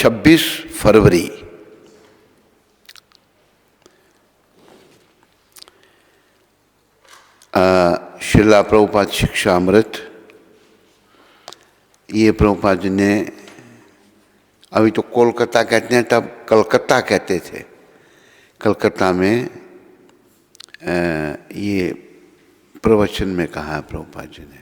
26 फरवरी श्रीला प्रभुपाद शिक्षा अमृत, ये प्रभुपाद जी ने, अभी तो कोलकाता कहते हैं, तब कलकत्ता कहते थे, कलकत्ता में ये प्रवचन में कहा है प्रभुपाद जी ने,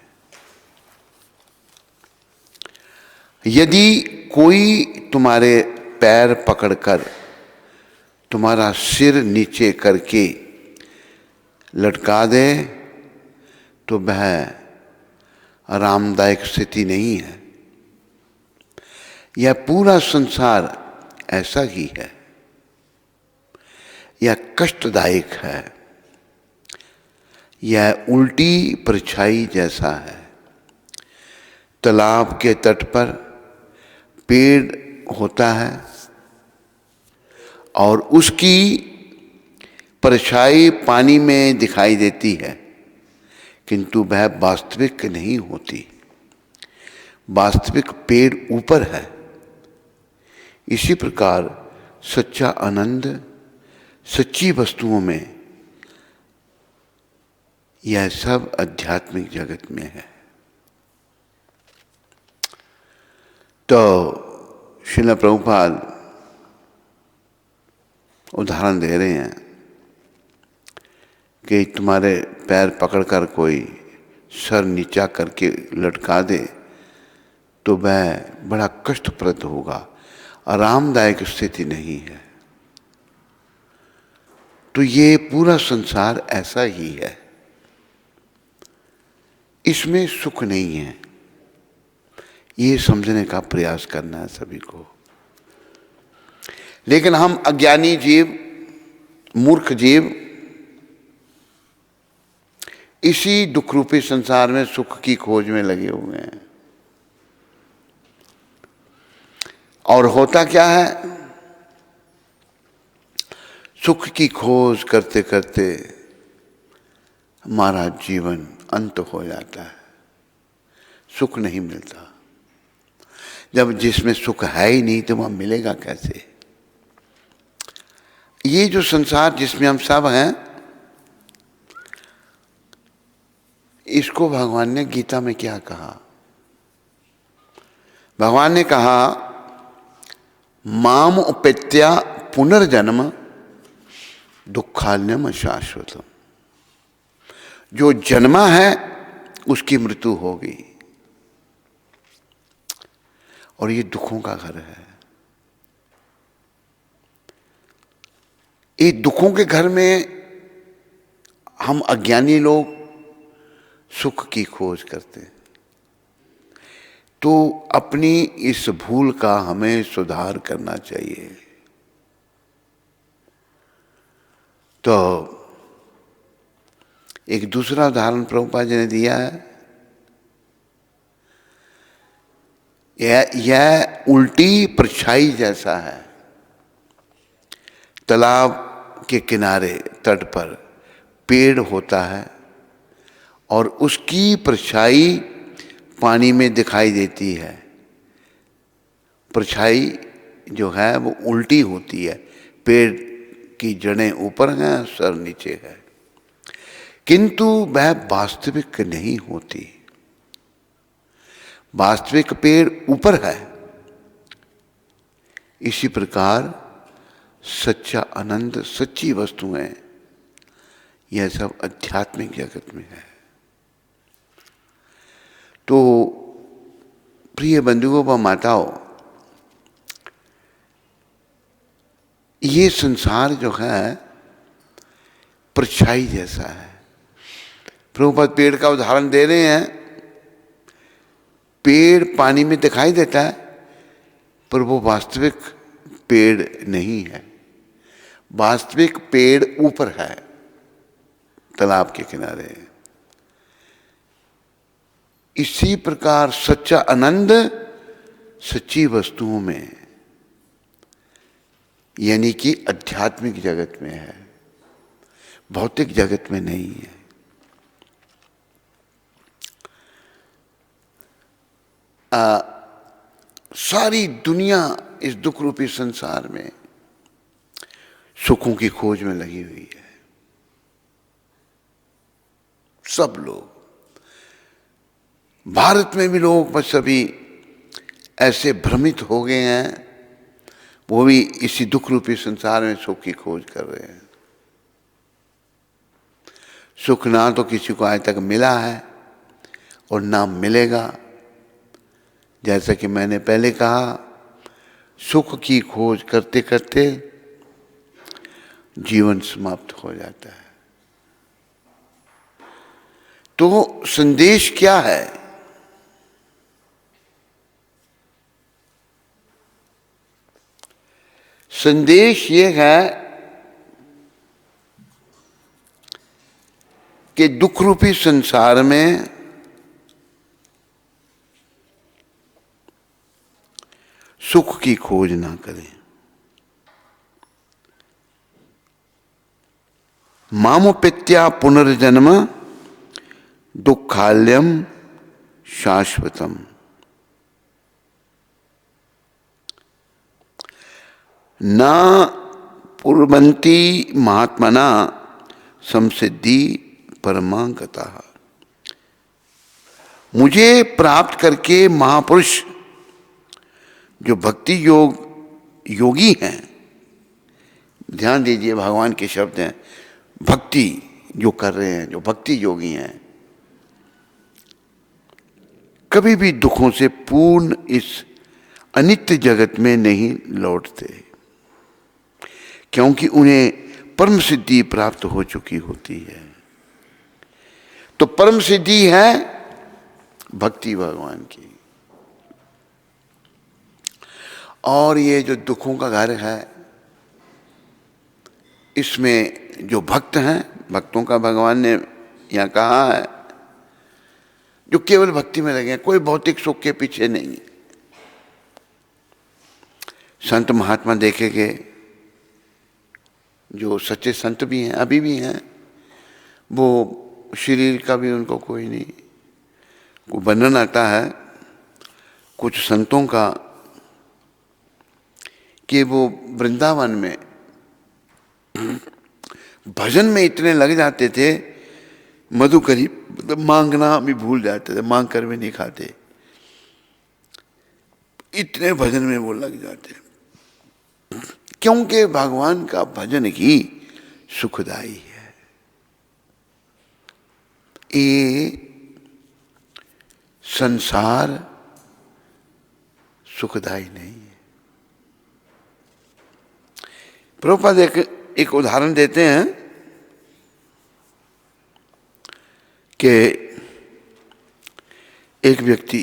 यदि कोई तुम्हारे पैर पकड़कर तुम्हारा सिर नीचे करके लटका दे तो वह आरामदायक स्थिति नहीं है। यह पूरा संसार ऐसा ही है, यह कष्टदायक है, यह उल्टी परछाई जैसा है। तालाब के तट पर पेड़ होता है और उसकी परछाई पानी में दिखाई देती है, किंतु वह वास्तविक नहीं होती। वास्तविक पेड़ ऊपर है। इसी प्रकार सच्चा आनंद सच्ची वस्तुओं में, यह सब आध्यात्मिक जगत में है। तो श्रील प्रभुपाद उदाहरण दे रहे हैं कि तुम्हारे पैर पकड़कर कोई सर नीचा करके लटका दे तो वह बड़ा कष्टप्रद होगा, आरामदायक स्थिति नहीं है। तो ये पूरा संसार ऐसा ही है, इसमें सुख नहीं है। ये समझने का प्रयास करना है सभी को। लेकिन हम अज्ञानी जीव, मूर्ख जीव, इसी दुख रूपी संसार में सुख की खोज में लगे हुए हैं। और होता क्या है, सुख की खोज करते करते हमारा जीवन अंत हो जाता है, सुख नहीं मिलता। जब जिसमें सुख है ही नहीं तो वहां मिलेगा कैसे। ये जो संसार जिसमें हम सब हैं, इसको भगवान ने गीता में क्या कहा? भगवान ने कहा, माम उपेत्या पुनर्जन्म दुखान्यम शाश्वतम। जो जन्मा है उसकी मृत्यु होगी, और ये दुखों का घर है। ये दुखों के घर में हम अज्ञानी लोग सुख की खोज करते हैं। तो अपनी इस भूल का हमें सुधार करना चाहिए। तो एक दूसरा उदाहरण प्रभुपाद जी ने दिया है, यह उल्टी परछाई जैसा है। तालाब के किनारे तट पर पेड़ होता है और उसकी परछाई पानी में दिखाई देती है। परछाई जो है वो उल्टी होती है, पेड़ की जड़ें ऊपर हैं, सर नीचे है, किंतु वह वास्तविक नहीं होती। वास्तविक पेड़ ऊपर है। इसी प्रकार सच्चा आनंद, सच्ची वस्तुएं, यह सब आध्यात्मिक जगत में है। तो प्रिय बंधुओं व माताओं, ये संसार जो है परछाई जैसा है। प्रभुपाद पेड़ का उदाहरण दे रहे हैं। पेड़ पानी में दिखाई देता है, पर वो वास्तविक पेड़ नहीं है। वास्तविक पेड़ ऊपर है, तालाब के किनारे। इसी प्रकार सच्चा आनंद सच्ची वस्तुओं में, यानी कि आध्यात्मिक जगत में है, भौतिक जगत में नहीं है। सारी दुनिया इस दुख रूपी संसार में सुखों की खोज में लगी हुई है। सब लोग, भारत में भी लोग बस अभी ऐसे भ्रमित हो गए हैं, वो भी इसी दुख रूपी संसार में सुख की खोज कर रहे हैं। सुख ना तो किसी को आज तक मिला है और ना मिलेगा। जैसा कि मैंने पहले कहा, सुख की खोज करते करते जीवन समाप्त हो जाता है। तो संदेश क्या है? संदेश ये है कि दुख रूपी संसार में सुख की खोज ना करें। मामुपेत्या पुनर्जन्म दुखाल्यम शाश्वतम। न पूर्वन्ति महात्मना संसिद्धि परमांगतः। मुझे प्राप्त करके महापुरुष जो भक्ति योगी हैं, ध्यान दीजिए भगवान के शब्द हैं, भक्ति जो कर रहे हैं, जो भक्ति योगी हैं, कभी भी दुखों से पूर्ण इस अनित्य जगत में नहीं लौटते, क्योंकि उन्हें परम सिद्धि प्राप्त हो चुकी होती है। तो परम सिद्धि है भक्ति भगवान की। और ये जो दुखों का घर है, इसमें जो भक्त हैं, भक्तों का भगवान ने यहाँ कहा है, जो केवल भक्ति में लगे हैं, कोई भौतिक सुख के पीछे नहीं। संत महात्मा देखेंगे, जो सच्चे संत भी हैं, अभी भी हैं, वो शरीर का भी उनको कोई नहीं। को वर्णन आता है कुछ संतों का कि वो वृंदावन में भजन में इतने लग जाते थे, मधुकरी मांगना भी भूल जाते थे, मांग कर भी नहीं खाते, इतने भजन में वो लग जाते, क्योंकि भगवान का भजन ही सुखदाई है। ये संसार सुखदाई नहीं है। प्रभुपाद एक उदाहरण देते हैं कि एक व्यक्ति,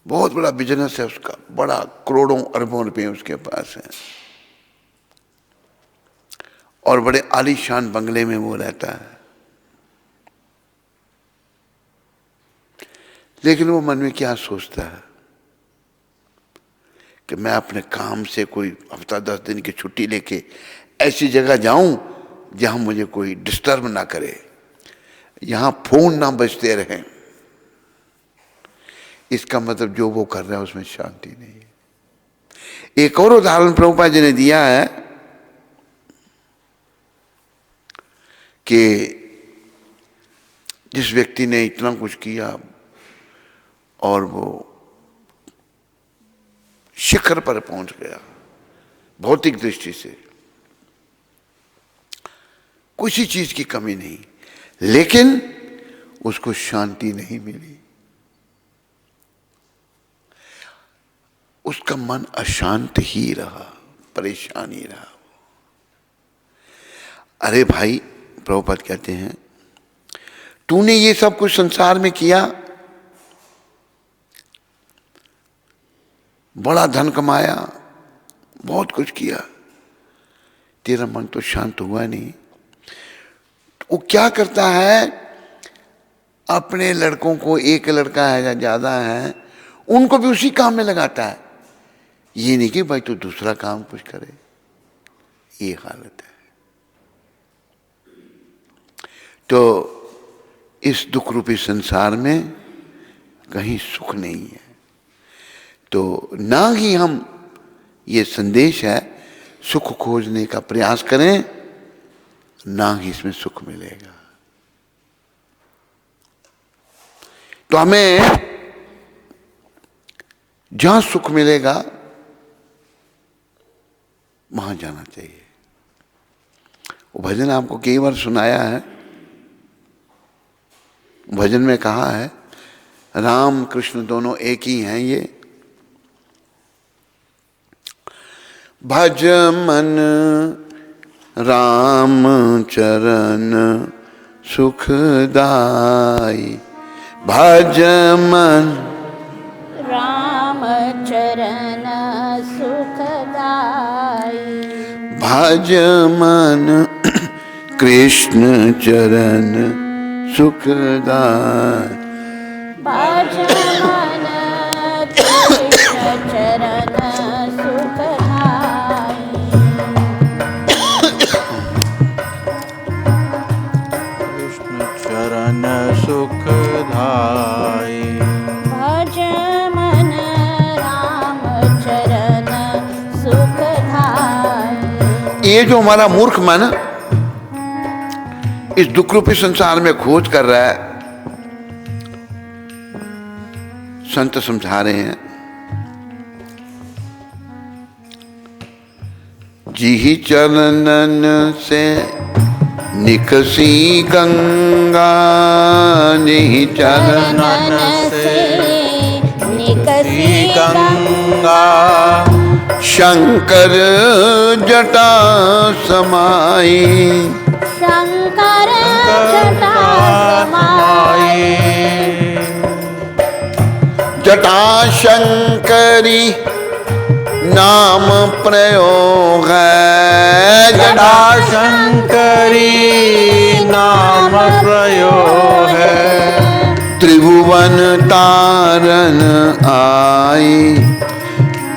बहुत बड़ा बिजनेस है उसका, बड़ा करोड़ों अरबों रुपए उसके पास है, और बड़े आलीशान बंगले में वो रहता है। लेकिन वो मन में क्या सोचता है कि मैं अपने काम से कोई हफ्ता 10 दिन की छुट्टी लेके ऐसी जगह जाऊं जहां मुझे कोई डिस्टर्ब ना करे, यहां फोन ना बजते रहे। इसका मतलब जो वो कर रहा है उसमें शांति नहीं है। एक और उदाहरण प्रभुपाद जी ने दिया है कि जिस व्यक्ति ने इतना कुछ किया और वो शिखर पर पहुंच गया भौतिक दृष्टि से, किसी चीज की कमी नहीं, लेकिन उसको शांति नहीं मिली, उसका मन अशांत ही रहा, परेशान ही रहा। अरे भाई, प्रभुपाद कहते हैं, तूने ये सब कुछ संसार में किया, बड़ा धन कमाया, बहुत कुछ किया, तेरा मन तो शांत हुआ नहीं। वो क्या करता है, अपने लड़कों को, एक लड़का है या ज्यादा है, उनको भी उसी काम में लगाता है। ये नहीं कि भाई तू दूसरा काम कुछ करे। ये हालत है। तो इस दुख रूपी संसार में कहीं सुख नहीं है। तो ना ही हम, ये संदेश है, सुख खोजने का प्रयास करें, ना ही इसमें सुख मिलेगा। तो हमें जहां सुख मिलेगा वहां जाना चाहिए। वो भजन आपको कई बार सुनाया है। भजन में कहा है राम कृष्ण दोनों एक ही हैं। ये भज मन राम चरण सुखदाई, भज मन राम चरण सुखदाई, भज मन कृष्ण चरण सुखदाई, भज मन कृष्ण चरण सुखदाई, कृष्ण चरण सुखदाई, भज मन राम चरण सुखदाई। ये जो हमारा मूर्ख मन इस दुख रूपी संसार में खोज कर रहा है, संत समझा रहे हैं जी चरणन से निकसी गंगा, जी चरणन से निकसी गंगा, शंकर जटा समाई, शंकर जटा समाई, जटा शंकरी नाम प्रयोग है, जटा शंकरी नाम प्रयोग है, त्रिभुवन तारन आई,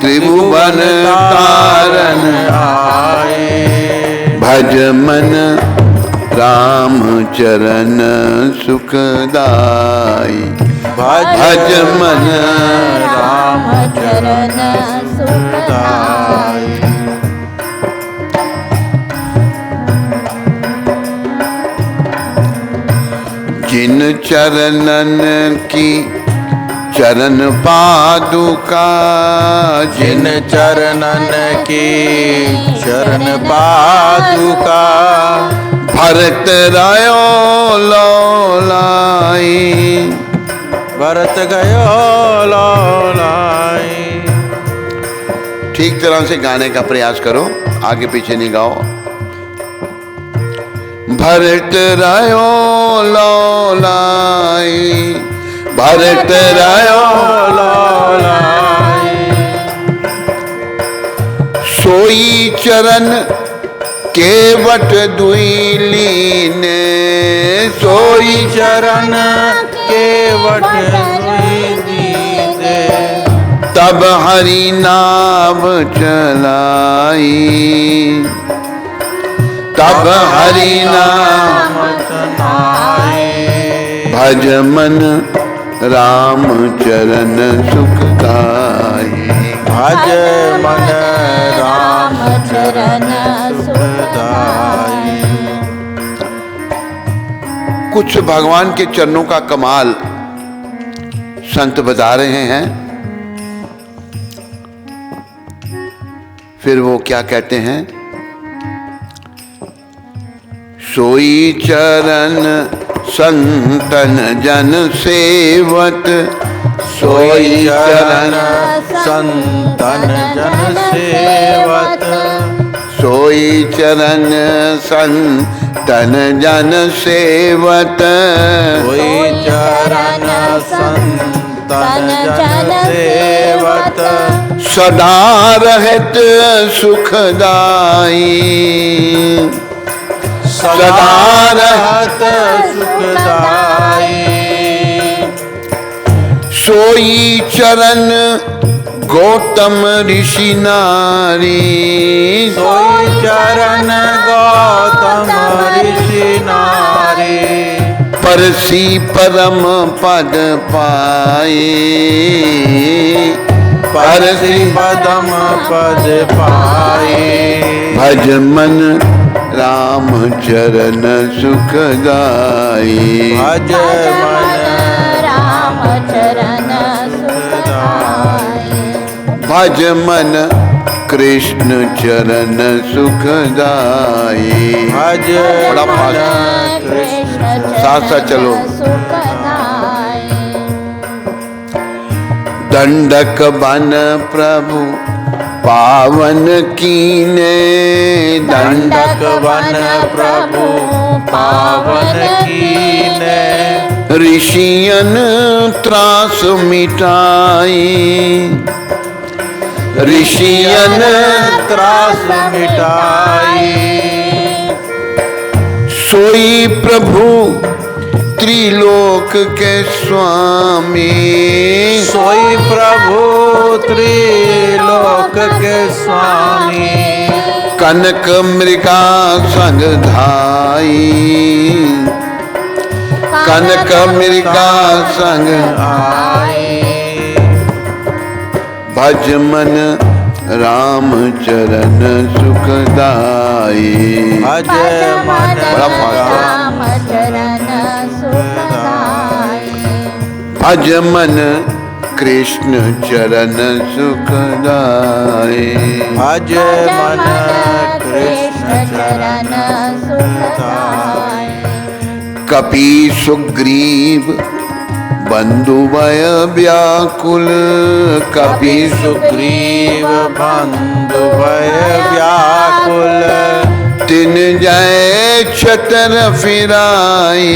त्रिभुवन तारन आए, भज मन राम चरण सुखदाई, भज मन राम चरण सुखदाई। जिन चरणन की चरण पादुका, जिन चरणन की चरण पादुका, भरत रायो लौलाई, भरत गयो लौलाई। ठीक तरह से गाने का प्रयास करो, आगे पीछे नहीं गाओ। भरत रायो लौलाई, भरत रायो लौलाई, सोई चरण केवट दुईली ने, सोई चरण केवट दीदे, तब हरि नाम चलाई, तब हरि नाम चनाए, भज मन राम चरण सुखदाई, भज मन राम चरण सुखदाई। कुछ भगवान के चरणों का कमाल संत बता रहे हैं। फिर वो क्या कहते हैं? सोई चरण संतन जन सेवत, सोई चरण संतन जन सेवत, सोई चरण संतन जन सेवत, सोई चरण संतन जन सेवत, सदा रहत सुखदाई, सदा रहत सुखदाई। सोई चरण गौतम ऋषि नारी, सोई चरण गौतम ऋषि नारी, परसी परम पद पाए, परसि पदम पद पाए। भज मन राम चरण सुखदाई। भज मन राम चरण सुखदाई। भज मन कृष्ण चरण सुखदाई। भज बड़ा मन फास्ट। कृष्ण साथ साथ चलो। सुखदाई। दंडक बन प्रभु पावन कीने। दंडक वन प्रभु पावन कीने। ऋषियन त्रास मिटाई। ऋषियन त्रास मिटाई। सोई प्रभु त्रिलोक के स्वामी। सोई प्रभु त्रिलोक के स्वामी। कनक मृगा संग धाई। कनक मृगा संग आए। भज मन राम चरण सुखदाई। भज मन बड़ा फास्ट है। राम चरण सुखदाई। भज मन कृष्ण चरण सुखदाई। भज मन कृष्ण चरण सुखदाई। कपि सुग्रीव बंधुवय व्याकुल। कपि सुग्रीव बंधु भय व्याकुल। तिन जय छतर फिराई।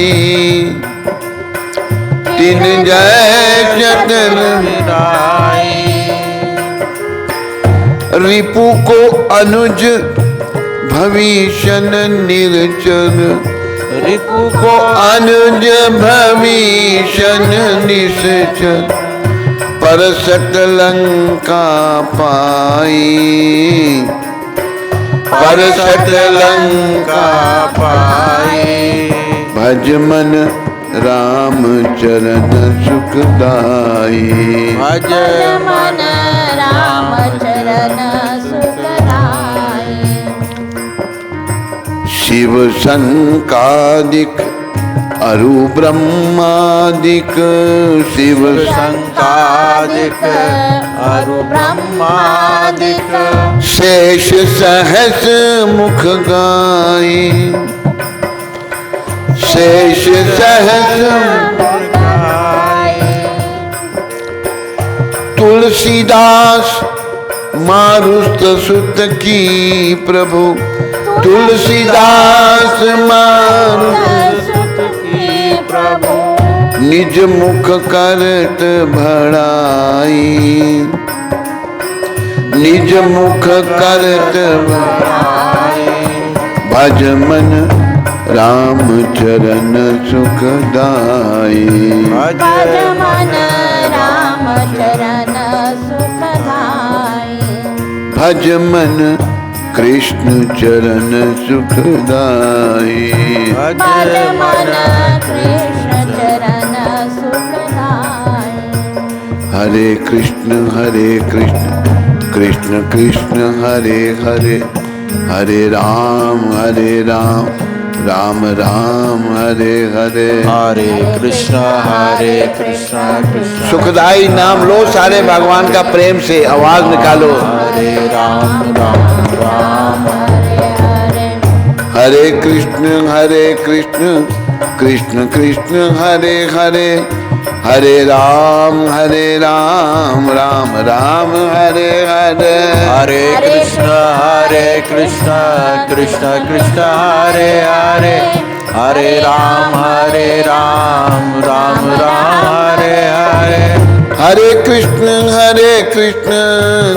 तिन जय छतर फिराई। रिपु को अनुज भविष्य निर्चर। रिपु को अनुज भविष्य निश्चर। परसत लंका पाई। परसत लंका पाए। भज मन राम चरण सुखदाई। भज मन राम चरण सुखदाई। शिव शंकादिक अरु ब्रह्मादिक। शिव शंकादिक अरु ब्रह्मादिक। शेष सहस मुख गाई। शेष सहस तुलसीदास मारुत सुत की प्रभु। तुलसीदास मारुत प्रभु। निज मुख करत भड़ाई। निज मुख करत भड़ाई। भज मन राम चरण सुखदाई। भज मन राम चरण सुखदाई। भज मन कृष्ण चरण सुखदाई। भज मन कृष्ण चरण सुखदाई। हरे कृष्ण कृष्ण कृष्ण हरे हरे। हरे राम राम राम हरे हरे। हरे कृष्ण कृष्ण सुखदाई नाम लो सारे भगवान का प्रेम से आवाज निकालो। हरे राम राम राम। हरे कृष्ण कृष्ण कृष्ण हरे हरे। हरे राम राम राम हरे हरे। हरे कृष्ण कृष्ण कृष्ण हरे हरे। हरे राम राम राम हरे हरे। हरे कृष्ण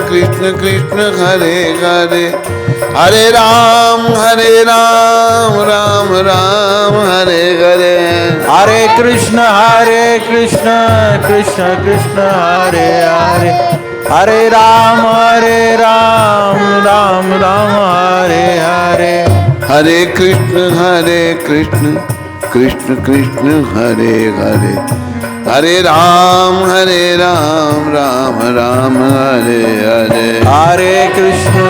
कृष्ण कृष्ण हरे हरे। हरे राम राम राम हरे हरे। हरे कृष्ण कृष्ण कृष्ण हरे हरे। हरे राम राम राम हरे हरे। हरे कृष्ण कृष्ण कृष्ण हरे हरे। हरे राम राम राम हरे हरे। हरे कृष्ण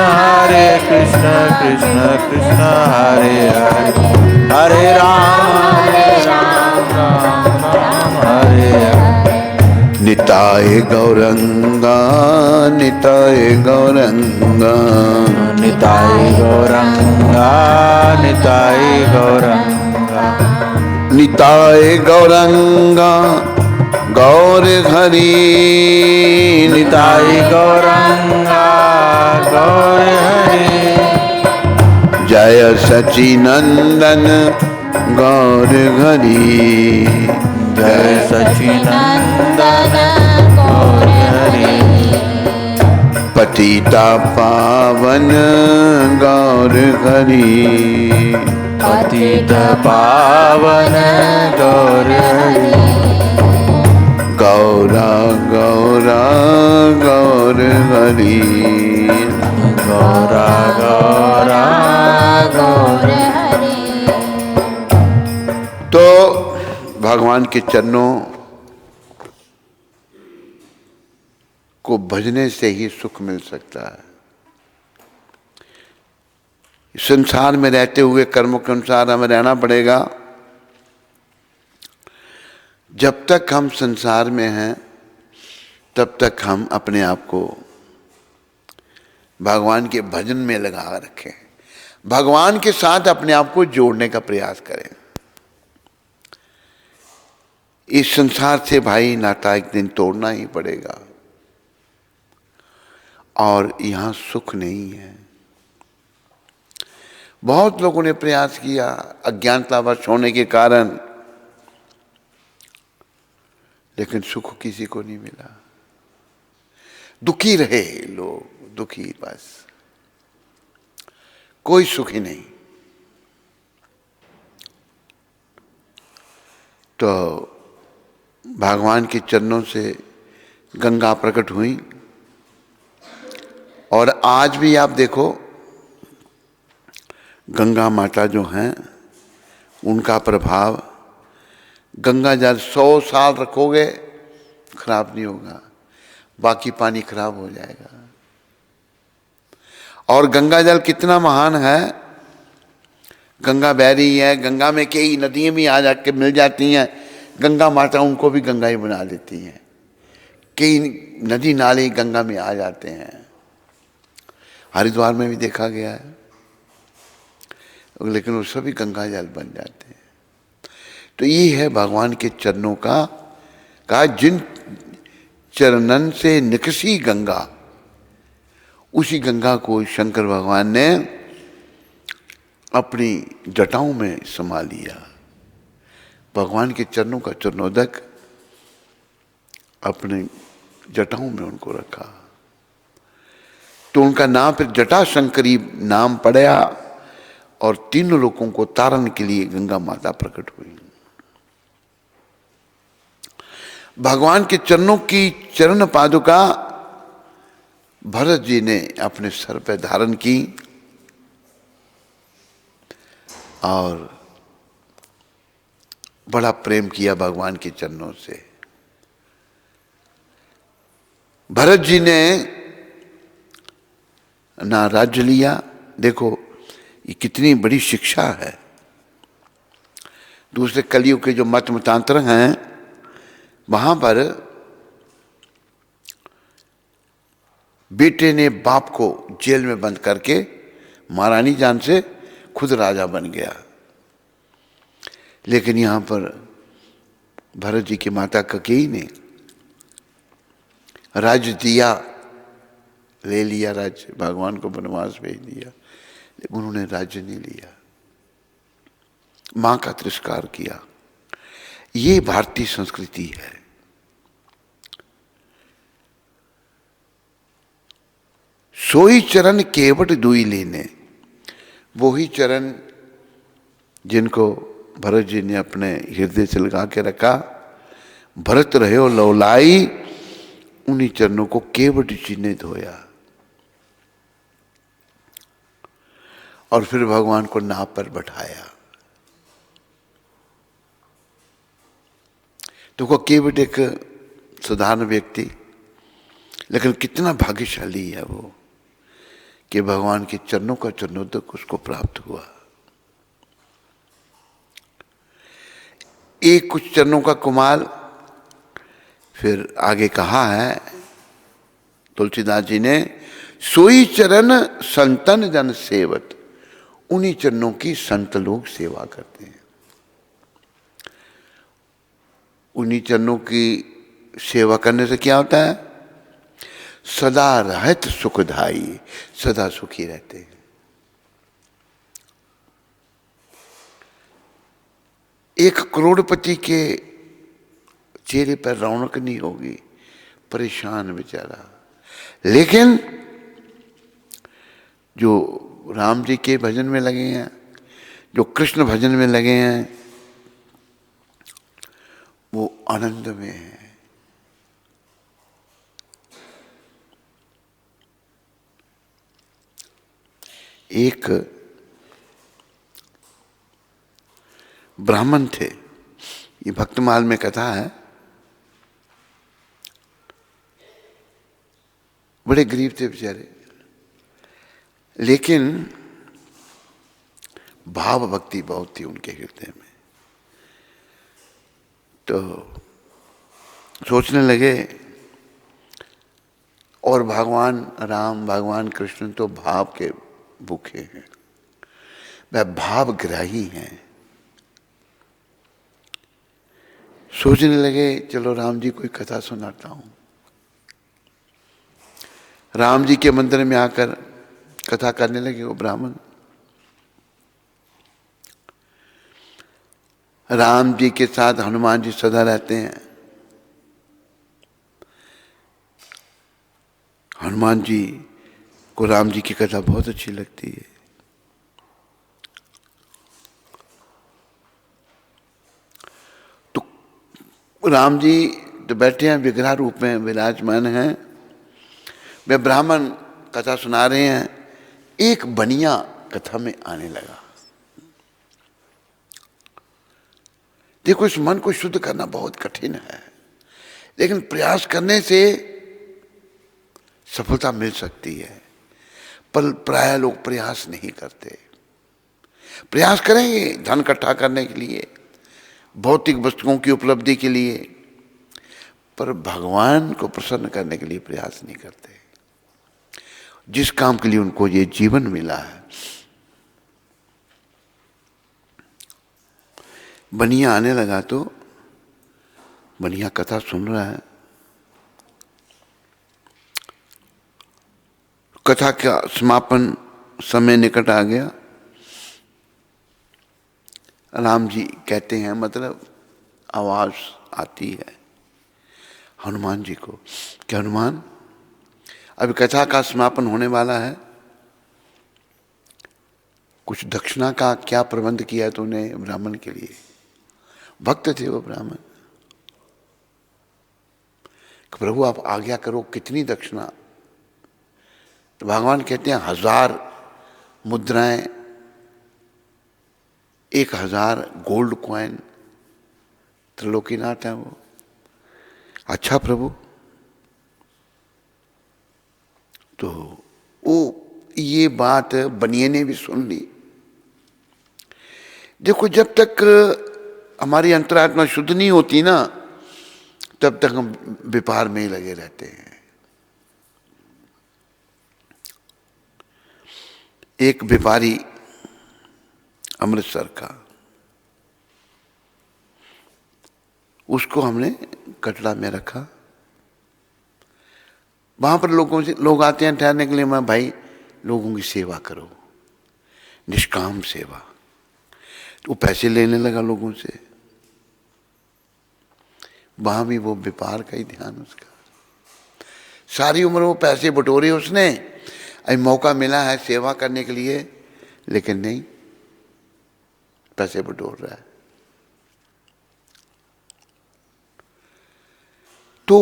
कृष्ण कृष्ण हरे हरे, हरे राम राम राम हरे हरे। निताय गौरंगा निताय गौरंगा, निताय गौरंगा निताय गौरंगा, निताय गौरंगा गौर हरि। निताय गौरंगा गौर हरि, जय सचिनंदन गौर हरि। जय सचिनंदन गौर हरि। पतिता पावन गौर हरि। पतित पावन गौर हरि, गौरा गौरा गौर हरि। गौरा गौरा गौर हरि। तो भगवान के चरणों को भजने से ही सुख मिल सकता है। संसार में रहते हुए कर्मों के अनुसार हमें रहना पड़ेगा। जब तक हम संसार में हैं तब तक हम अपने आप को भगवान के भजन में लगा रखें, भगवान के साथ अपने आप को जोड़ने का प्रयास करें। इस संसार से भाई नाता एक दिन तोड़ना ही पड़ेगा, और यहां सुख नहीं है। बहुत लोगों ने प्रयास किया, अज्ञानतावश होने के कारण, लेकिन सुख किसी को नहीं मिला। दुखी रहे लोग, दुखी बस, कोई सुखी नहीं। तो भगवान के चरणों से गंगा प्रकट हुई, और आज भी आप देखो गंगा माता जो हैं उनका प्रभाव, गंगा जल 100 साल रखोगे खराब नहीं होगा, बाकी पानी खराब हो जाएगा। और गंगा जल कितना महान है, गंगा बह रही है, गंगा में कई नदियां भी आ जाके मिल जाती हैं, गंगा माता उनको भी गंगा ही बना देती हैं। कई नदी नाले गंगा में आ जाते हैं, हरिद्वार में भी देखा गया है, लेकिन वो सभी गंगा जल बन जाते हैं। तो ये है भगवान के चरणों का जिन चरणन से निकसी गंगा, उसी गंगा को शंकर भगवान ने अपनी जटाओं में समा लिया। भगवान के चरणों का चरणोदक अपने जटाओं में उनको रखा, तो उनका नाम फिर जटा शंकरी नाम पड़ा, और तीनों लोगों को तारण के लिए गंगा माता प्रकट हुई। भगवान के चरणों की चरण पादुका भरत जी ने अपने सर पर धारण की, और बड़ा प्रेम किया भगवान के चरणों से। भरत जी ने ना राज्य लिया, देखो ये कितनी बड़ी शिक्षा है। दूसरे कलयुग के जो मत मतांतर हैं वहां पर बेटे ने बाप को जेल में बंद करके महारानी जान से खुद राजा बन गया, लेकिन यहां पर भरत जी की माता कैकेयी ने राज्य दिया, ले लिया राज्य, भगवान को वनवास भेज दिया, लेकिन उन्होंने राज्य नहीं लिया, मां का तिरस्कार किया। ये भारतीय संस्कृति है। सोई चरण केवट दुई लेने, वही चरण जिनको भरत जी ने अपने हृदय से लगा के रखा, भरत रहे हो लौलाई, उन्हीं चरणों को केवट जी ने धोया, और फिर भगवान को नाव पर बैठाया। देखो केवट एक साधारण व्यक्ति, लेकिन कितना भाग्यशाली है वो कि भगवान के चरणों का चरणोदक उसको प्राप्त हुआ। एक कुछ चरणों का कुमाल। फिर आगे कहा है तुलसीदास जी ने, सोई चरण संतन जन सेवत, उन्हीं चरणों की संत लोग सेवा करते हैं। उन्हीं चरणों की सेवा करने से क्या होता है? सदा रहत सुखदाई, सदा सुखी रहते हैं। एक करोड़पति के चेहरे पर रौनक नहीं होगी, परेशान बेचारा। लेकिन जो राम जी के भजन में लगे हैं, जो कृष्ण भजन में लगे हैं, वो आनंद में है। एक ब्राह्मण थे, ये भक्तमाल में कथा है, बड़े गरीब थे बेचारे, लेकिन भाव भक्ति बहुत थी उनके हृदय में। तो सोचने लगे, और भगवान राम भगवान कृष्ण तो भाव के भूखे हैं, वह भावग्राही हैं। सोचने लगे चलो राम जी कोई कथा सुनाता हूं। राम जी के मंदिर में आकर कथा करने लगे वो ब्राह्मण। राम जी के साथ हनुमान जी सदा रहते हैं। हनुमान जी को राम जी की कथा बहुत अच्छी लगती है। तो राम जी तो बैठे हैं, विग्रह रूप में विराजमान हैं, वे ब्राह्मण कथा सुना रहे हैं। एक बनिया कथा में आने लगा। देखो इस मन को शुद्ध करना बहुत कठिन है, लेकिन प्रयास करने से सफलता मिल सकती है। पर प्राय लोग प्रयास नहीं करते। प्रयास करेंगे धन इकट्ठा करने के लिए, भौतिक वस्तुओं की उपलब्धि के लिए, पर भगवान को प्रसन्न करने के लिए प्रयास नहीं करते। जिस काम के लिए उनको ये जीवन मिला है। बनिया आने लगा तो बनिया कथा सुन रहा है। कथा का समापन समय निकट आ गया। राम जी कहते हैं, मतलब आवाज आती है हनुमान जी को कि हनुमान अभी कथा का समापन होने वाला है, कुछ दक्षिणा का क्या प्रबंध किया है तूने ब्राह्मण के लिए? भक्त थे वो ब्राह्मण। प्रभु आप आज्ञा करो, कितनी दक्षिणा? तो भगवान कहते हैं 1000 मुद्राएं, 1000 गोल्ड कॉइन, त्रिलोकीनाथ है वो। अच्छा प्रभु। तो वो ये बात बनिए ने भी सुन ली। देखो जब तक हमारी अंतरात्मा शुद्ध नहीं होती ना, तब तक हम व्यापार में ही लगे रहते हैं। एक व्यापारी अमृतसर का, उसको हमने कटरा में रखा। वहां पर लोग आते हैं ठहरने के लिए। मैं भाई लोगों की सेवा करो, निष्काम सेवा। तो वो पैसे लेने लगा लोगों से। वहां भी वो व्यापार का ही ध्यान उसका। सारी उम्र वो पैसे बटोरे उसने, अभी मौका मिला है सेवा करने के लिए, लेकिन नहीं, पैसे बटोर रहा है। तो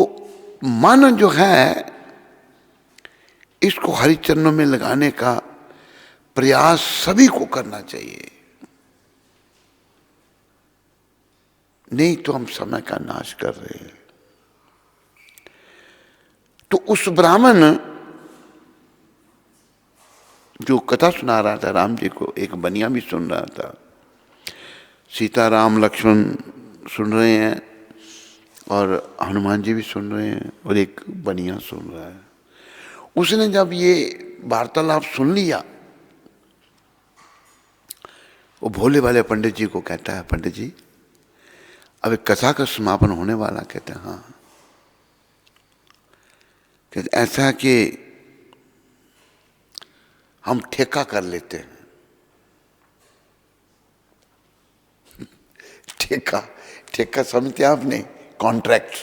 मन जो है इसको हरिचरणों में लगाने का प्रयास सभी को करना चाहिए। नहीं तो हम समय का नाश कर रहे हैं। तो उस ब्राह्मण जो कथा सुना रहा था राम जी को, एक बनिया भी सुन रहा था, सीता राम लक्ष्मण सुन रहे हैं और हनुमान जी भी सुन रहे हैं और एक बनिया सुन रहा है। उसने जब ये वार्तालाप सुन लिया, वो भोले वाले पंडित जी को कहता है, पंडित जी अब एक कथा का समापन होने वाला। कहते हैं हाँ। कहते ऐसा कि हम ठेका कर लेते हैं। ठेका, ठेका समझते आपने, कॉन्ट्रैक्ट।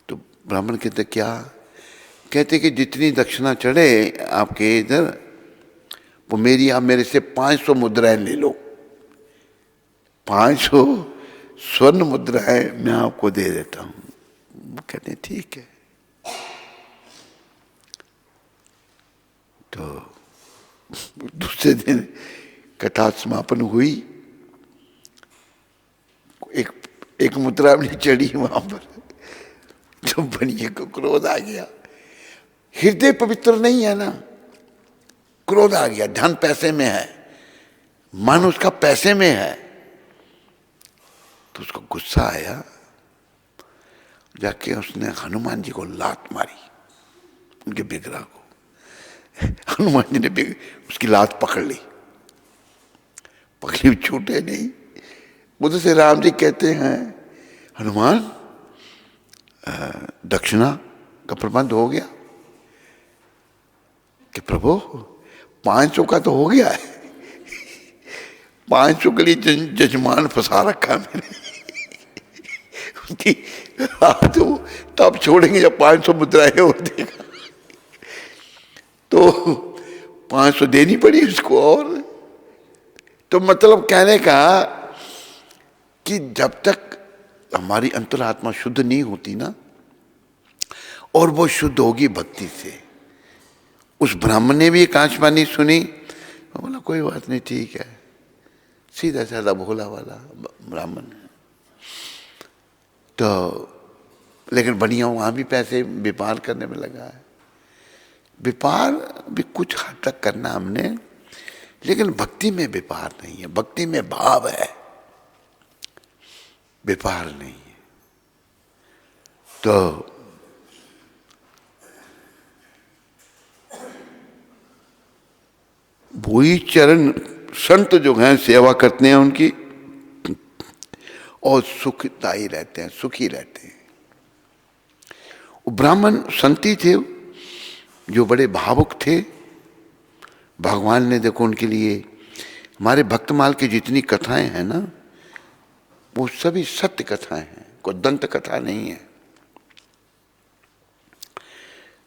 तो ब्राह्मण कहते क्या? कहते कि जितनी दक्षिणा चढ़े आपके इधर, वो मेरी, आप मेरे से 500 मुद्राएं ले लो। 500 स्वर्ण मुद्राएं मैं आपको दे देता हूं। वो कहते हैं ठीक है। तो दूसरे दिन कथा समापन हुई, एक मुद्रा भी चढ़ी वहां पर। जो बनिए को क्रोध आ गया। हृदय पवित्र नहीं है ना, क्रोध आ गया। धन पैसे में है, मन उसका पैसे में है, तो उसको गुस्सा आया। जाके उसने हनुमान जी को लात मारी, उनके बिगड़ा को। हनुमान जी ने उसकी लात पकड़ ली, पकड़ी, छूटे नहीं। बुद्ध से राम जी कहते हैं, हनुमान दक्षिणा का प्रबंध हो गया? कि प्रभु 500 का तो हो गया है। 500 के लिए जजमान फंसा रखा है मैंने। उसकी तो तब छोड़ेंगे जब 500 मुद्राएं हो देगा। तो 500 देनी पड़ी उसको। और तो मतलब कहने का कि जब तक हमारी अंतरात्मा शुद्ध नहीं होती ना, और वो शुद्ध होगी भक्ति से। उस ब्राह्मण ने भी एक आकाशवाणी सुनी, बोला कोई बात नहीं, ठीक है, सीधा साधा भोला वाला ब्राह्मण है। तो लेकिन बढ़िया वहां भी पैसे व्यापार करने में लगा है। व्यापार भी कुछ हद तक करना हमने, लेकिन भक्ति में व्यापार नहीं है। भक्ति में भाव है, व्यापार नहीं है। तो वही चरण संत जो हैं सेवा करते हैं उनकी, और सुखदायी रहते हैं, सुखी रहते हैं। वो ब्राह्मण संती थे जो बड़े भावुक थे। भगवान ने देखो उनके लिए, हमारे भक्तमाल की जितनी कथाएं हैं ना, वो सभी सत्य कथाएं हैं, कोई दंत कथा नहीं है।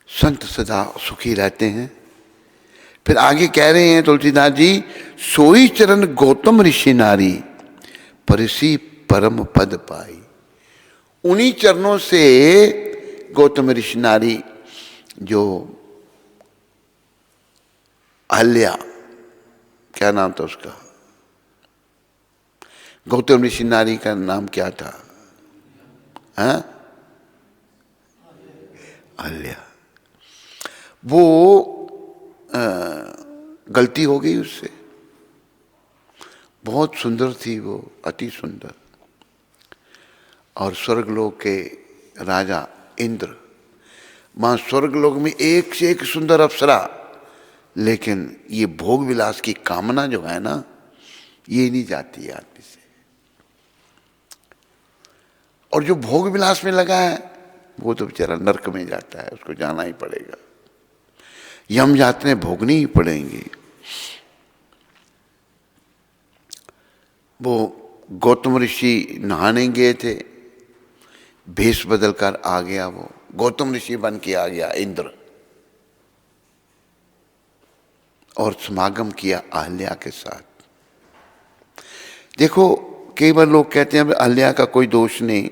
संत सदा सुखी रहते हैं। फिर आगे कह रहे हैं तुलसीदास जी, सोई चरण गौतम ऋषि नारी, परिसी परम पद पाई। उन्हीं चरणों से गौतम ऋषि नारी, जो अहल्या, क्या नाम था उसका, गौतम ऋषि नारी का नाम क्या था? हाँ, अहल्या। वो गलती हो गई उससे। बहुत सुंदर थी वो, अति सुंदर। और स्वर्गलोक के राजा इंद्र, वहां स्वर्गलोक में एक से एक सुंदर अप्सरा, लेकिन ये भोग विलास की कामना जो है ना, ये नहीं जाती है आदमी से। और जो भोग विलास में लगा है वो तो बेचारा नरक में जाता है, उसको जाना ही पड़ेगा। यम यातनाएं भोगनी ही पड़ेंगी। वो गौतम ऋषि नहाने गए थे, भेष बदल कर आ गया, वो गौतम ऋषि बन के आ गया इंद्र, और समागम किया अहल्या के साथ। देखो कई बार लोग कहते हैं अहल्या का कोई दोष नहीं,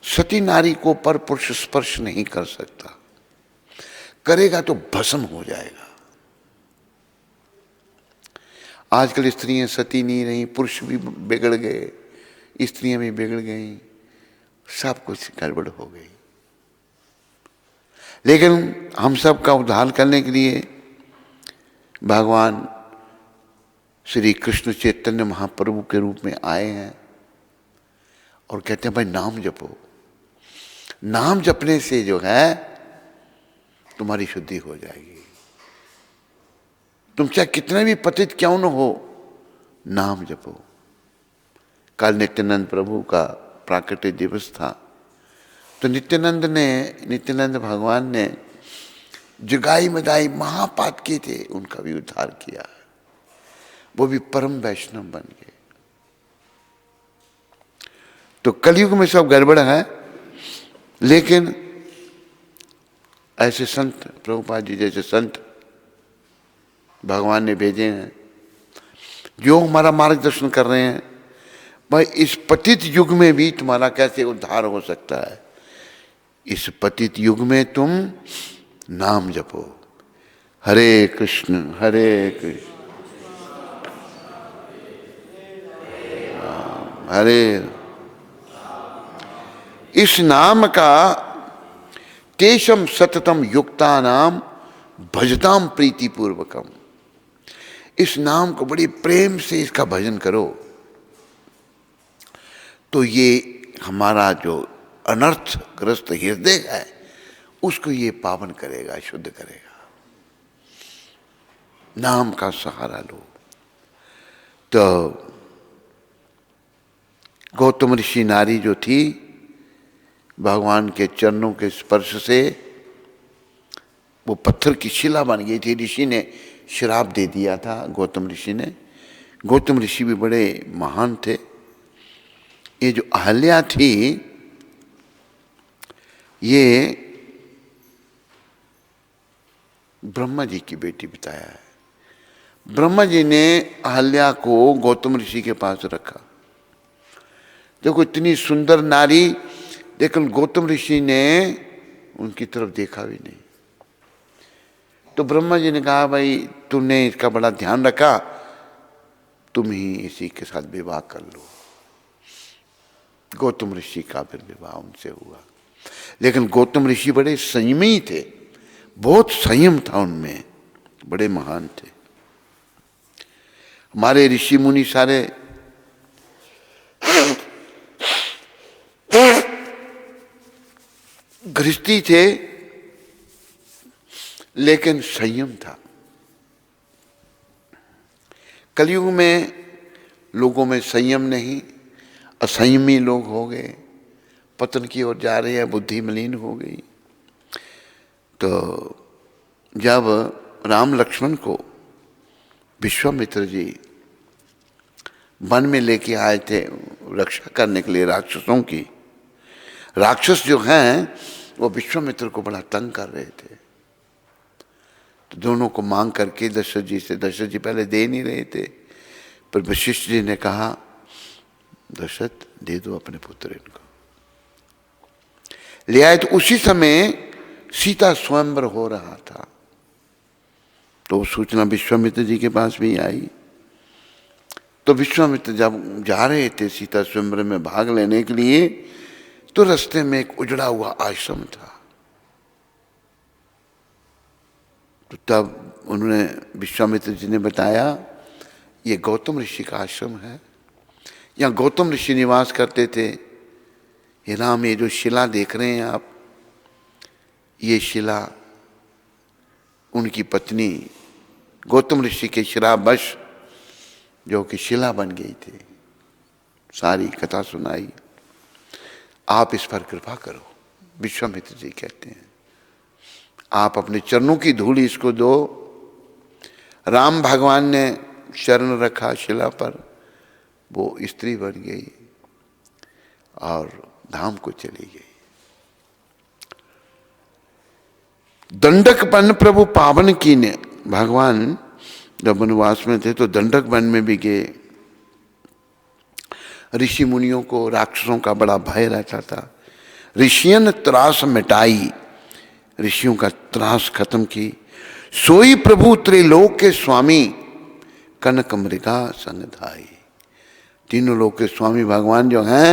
सती नारी को पर पुरुष स्पर्श नहीं कर सकता, करेगा तो भस्म हो जाएगा। आजकल स्त्रियां सती नहीं रही, पुरुष भी बिगड़ गए, स्त्रियां भी बिगड़ गई, सब कुछ गड़बड़ हो गई। लेकिन हम सब का उद्धार करने के लिए भगवान श्री कृष्ण चैतन्य महाप्रभु के रूप में आए हैं और कहते हैं भाई नाम जपो। नाम जपने से जो है तुम्हारी शुद्धि हो जाएगी। तुम चाहे कितने भी पतित क्यों न हो, नाम जपो। कल नित्यानंद प्रभु का प्राकट्य दिवस था, तो नित्यानंद भगवान ने जुगाई मदाई महापात किए थे, उनका भी उद्धार किया, वो भी परम वैष्णव बन गए। तो कलयुग में सब गड़बड़ है, लेकिन ऐसे संत, प्रभुपाद जी जैसे संत भगवान ने भेजे हैं जो हमारा मार्गदर्शन कर रहे हैं। भाई इस पतित युग में भी तुम्हारा कैसे उद्धार हो सकता है? इस पतित युग में तुम नाम जपो, हरे कृष्ण हरे। इस नाम का तेषम सततम युक्ता नाम भजताम प्रीति पूर्वकम। इस नाम को बड़ी प्रेम से इसका भजन करो, तो ये हमारा जो अनर्थग्रस्त हृदय है उसको ये पावन करेगा, शुद्ध करेगा। नाम का सहारा लो। तो गौतम ऋषि नारी जो थी, भगवान के चरणों के स्पर्श से वो पत्थर की शिला बन गई थी। ऋषि ने श्राप दे दिया था, गौतम ऋषि ने। गौतम ऋषि भी बड़े महान थे। ये जो अहल्या थी, ये ब्रह्मा जी की बेटी बताया है। ब्रह्मा जी ने अहल्या को गौतम ऋषि के पास रखा। देखो इतनी सुंदर नारी, लेकिन गौतम ऋषि ने उनकी तरफ देखा भी नहीं। तो ब्रह्मा जी ने कहा भाई तुमने इसका बड़ा ध्यान रखा, तुम ही इसी के साथ विवाह कर लो। गौतम ऋषि का फिर विवाह उनसे हुआ। लेकिन गौतम ऋषि बड़े संयमी थे, बहुत संयम था उनमें, बड़े महान थे। हमारे ऋषि मुनि सारे गृहस्थी थे, लेकिन संयम था। कलयुग में लोगों में संयम नहीं, असंयमी लोग हो गए, पतन की ओर जा रहे हैं, बुद्धि मलिन हो गई। तो जब राम लक्ष्मण को विश्वामित्र जी वन में लेके आए थे रक्षा करने के लिए राक्षसों की, राक्षस जो हैं वो विश्वामित्र को बड़ा तंग कर रहे थे। तो दोनों को मांग करके दशरथ जी से, दशरथ जी पहले दे नहीं रहे थे, पर वशिष्ठ जी ने कहा दशरथ दे दो अपने पुत्र इनको। ले आए। तो उसी समय सीता स्वयंवर हो रहा था, तो सूचना विश्वामित्र जी के पास भी आई। तो विश्वामित्र जब जा रहे थे सीता स्वयंवर में भाग लेने के लिए, तो रास्ते में एक उजड़ा हुआ आश्रम था। तो तब उन्होंने, विश्वामित्र जी ने बताया ये गौतम ऋषि का आश्रम है, यहाँ गौतम ऋषि निवास करते थे। ये राम, ये जो शिला देख रहे हैं आप, ये शिला उनकी पत्नी गौतम ऋषि के श्रापवश जो कि शिला बन गई थी। सारी कथा सुनाई, आप इस पर कृपा करो। विश्वामित्र जी कहते हैं आप अपने चरणों की धूल इसको दो। राम भगवान ने शरण रखा शिला पर, वो स्त्री बन गई और धाम को चली गई। दंडक वन प्रभु पावन की ने, भगवान जब वनवास में थे तो दंडक वन में भी गए। ऋषि मुनियों को राक्षसों का बड़ा भय रहता था। ऋषियन त्रास मिटाई, ऋषियों का त्रास खत्म की। सोई प्रभु त्रिलोक के स्वामी, कनक मृगा संग धाई। तीनों लोग के स्वामी भगवान जो हैं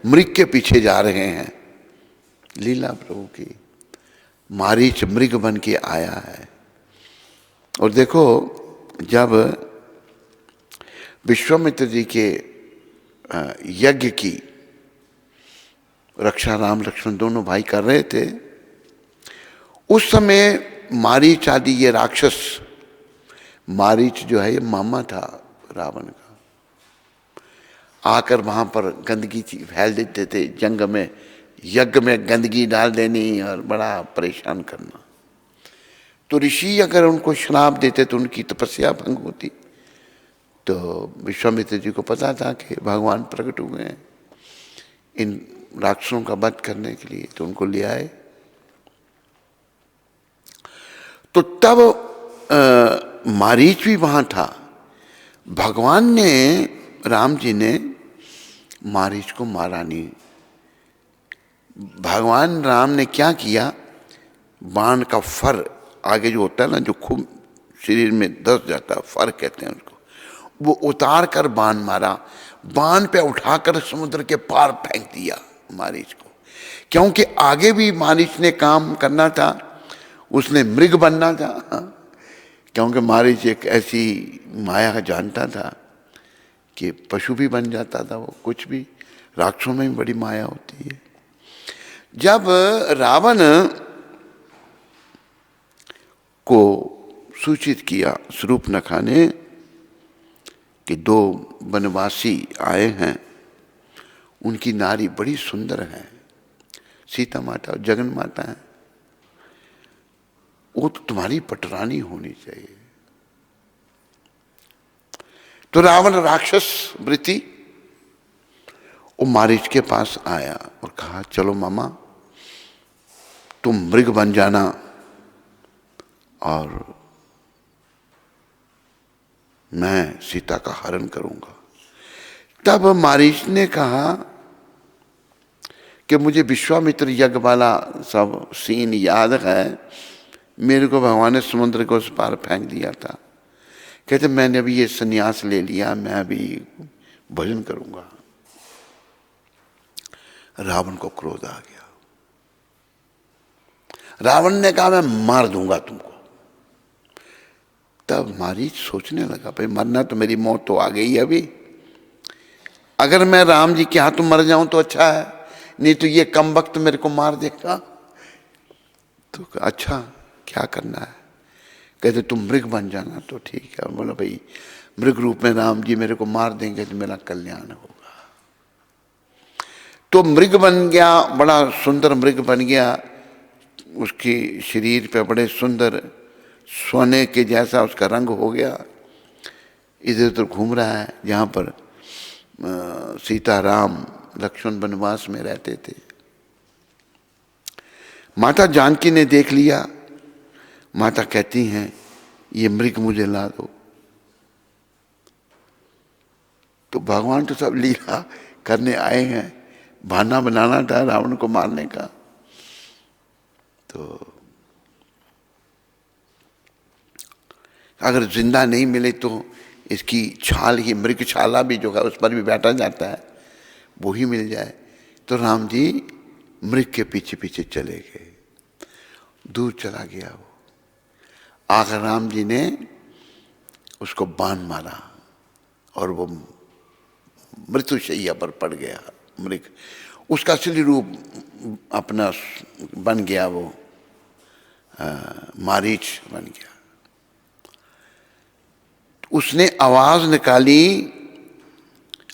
मृग के पीछे जा रहे हैं। लीला प्रभु की। मारीच मृग बन के आया है। और देखो, जब विश्वामित्र जी के यज्ञ की रक्षा राम लक्ष्मण दोनों भाई कर रहे थे, उस समय मारीच आदि ये राक्षस, मारीच जो है ये मामा था रावण का, आकर वहां पर गंदगी फैल देते थे। जंग में, यज्ञ में गंदगी डाल देनी और बड़ा परेशान करना। तो ऋषि अगर उनको श्राप देते तो उनकी तपस्या भंग होती। तो विश्वामित्र जी को पता था कि भगवान प्रकट हुए हैं इन राक्षसों का वध करने के लिए, तो उनको ले आए। तो तब मारीच भी वहां था। भगवान ने, राम जी ने मारीच को मारा नहीं। भगवान राम ने क्या किया, बाण का फर आगे जो होता है ना, जो खूब शरीर में धस जाता है, फर कहते हैं उसको, वो उतार कर बाण मारा। बाण पे उठाकर समुद्र के पार फेंक दिया मारीच को। क्योंकि आगे भी मारीच ने काम करना था, उसने मृग बनना था। क्योंकि मारीच एक ऐसी माया जानता था कि पशु भी बन जाता था वो, कुछ भी। राक्षसों में भी बड़ी माया होती है। जब रावण को सूचित किया शूर्पणखा ने कि 2 वनवासी आए हैं, उनकी नारी बड़ी सुंदर है, सीता माता और जगन माता है, वो तो तुम्हारी पटरानी होनी चाहिए। तो रावण राक्षस वृत्ति वो मारीच के पास आया और कहा, चलो मामा तुम मृग बन जाना और मैं सीता का हरण करूंगा। तब मारीच ने कहा कि मुझे विश्वामित्र यज्ञ वाला सब सीन याद है, मेरे को भगवान ने समुद्र को उस पार फेंक दिया था। कहते मैंने अभी ये संन्यास ले लिया, मैं अभी भजन करूंगा। रावण को क्रोध आ गया। रावण ने कहा मैं मार दूंगा तुमको। तब मारीच सोचने लगा, भाई मरना तो, मेरी मौत तो आ गई है अभी, अगर मैं राम जी के हाथों मर जाऊं तो अच्छा है, नहीं तो ये कम वक्त मेरे को मार देगा। तो अच्छा क्या करना है? कहते तुम मृग बन जाना। तो ठीक है। बोला भाई मृग रूप में राम जी मेरे को मार देंगे तो मेरा कल्याण होगा। तो मृग बन गया, बड़ा सुंदर मृग बन गया। उसकी शरीर पे बड़े सुंदर सोने के जैसा उसका रंग हो गया। इधर उधर घूम रहा है, जहाँ पर सीता राम लक्ष्मण वनवास में रहते थे। माता जानकी ने देख लिया। माता कहती हैं ये मृग मुझे ला दो। तो भगवान तो सब लीला करने आए हैं, बहाना बनाना था रावण को मारने का। तो अगर जिंदा नहीं मिले तो इसकी छाल ही, मृग छाला भी जो है उस पर भी बैठा जाता है, वो ही मिल जाए। तो राम जी मृग के पीछे पीछे चले गए। दूर चला गया वो। आखिर राम जी ने उसको बाण मारा और वो मृत्युशैया पर पड़ गया मृग। उसका असली रूप अपना बन गया, वो मारीच बन गया। उसने आवाज निकाली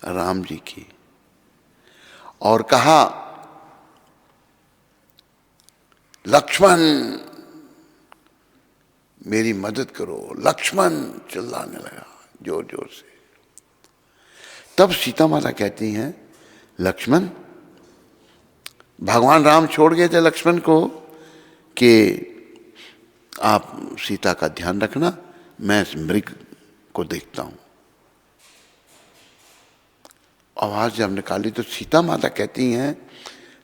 राम जी की और कहा लक्ष्मण मेरी मदद करो। लक्ष्मण चिल्लाने लगा जोर जोर से। तब सीता माता कहती हैं लक्ष्मण, भगवान राम छोड़ गए थे लक्ष्मण को कि आप सीता का ध्यान रखना, मैं इस मृग को देखता हूं। आवाज जब निकाली तो सीता माता कहती हैं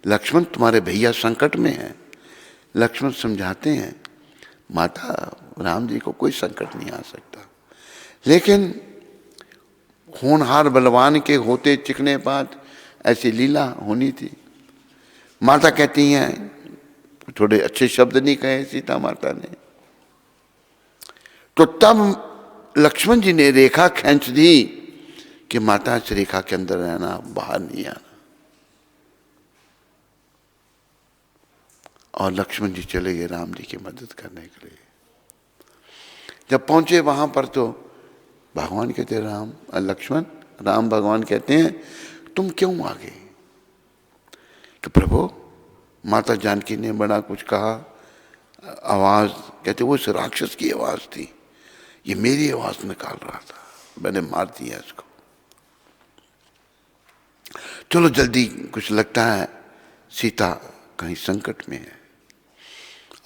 लक्ष्मण तुम्हारे भैया संकट में हैं। लक्ष्मण समझाते हैं माता राम जी को कोई संकट नहीं आ सकता। लेकिन होनहार बलवान के होते चिकने पात, ऐसी लीला होनी थी। माता कहती हैं, थोड़े अच्छे शब्द नहीं कहे सीता माता ने, तो तब लक्ष्मण जी ने रेखा खींच दी कि माता इस रेखा के अंदर रहना, बाहर नहीं आना। और लक्ष्मण जी चले गए राम जी की मदद करने के लिए। जब पहुंचे वहां पर तो भगवान कहते राम लक्ष्मण, राम भगवान कहते हैं तुम क्यों आ गए? कि प्रभु माता जानकी ने बड़ा कुछ कहा, आवाज, कहते वो इस राक्षस की आवाज थी, ये मेरी आवाज निकाल रहा था, मैंने मार दिया इसको। चलो जल्दी, कुछ लगता है सीता कहीं संकट में है।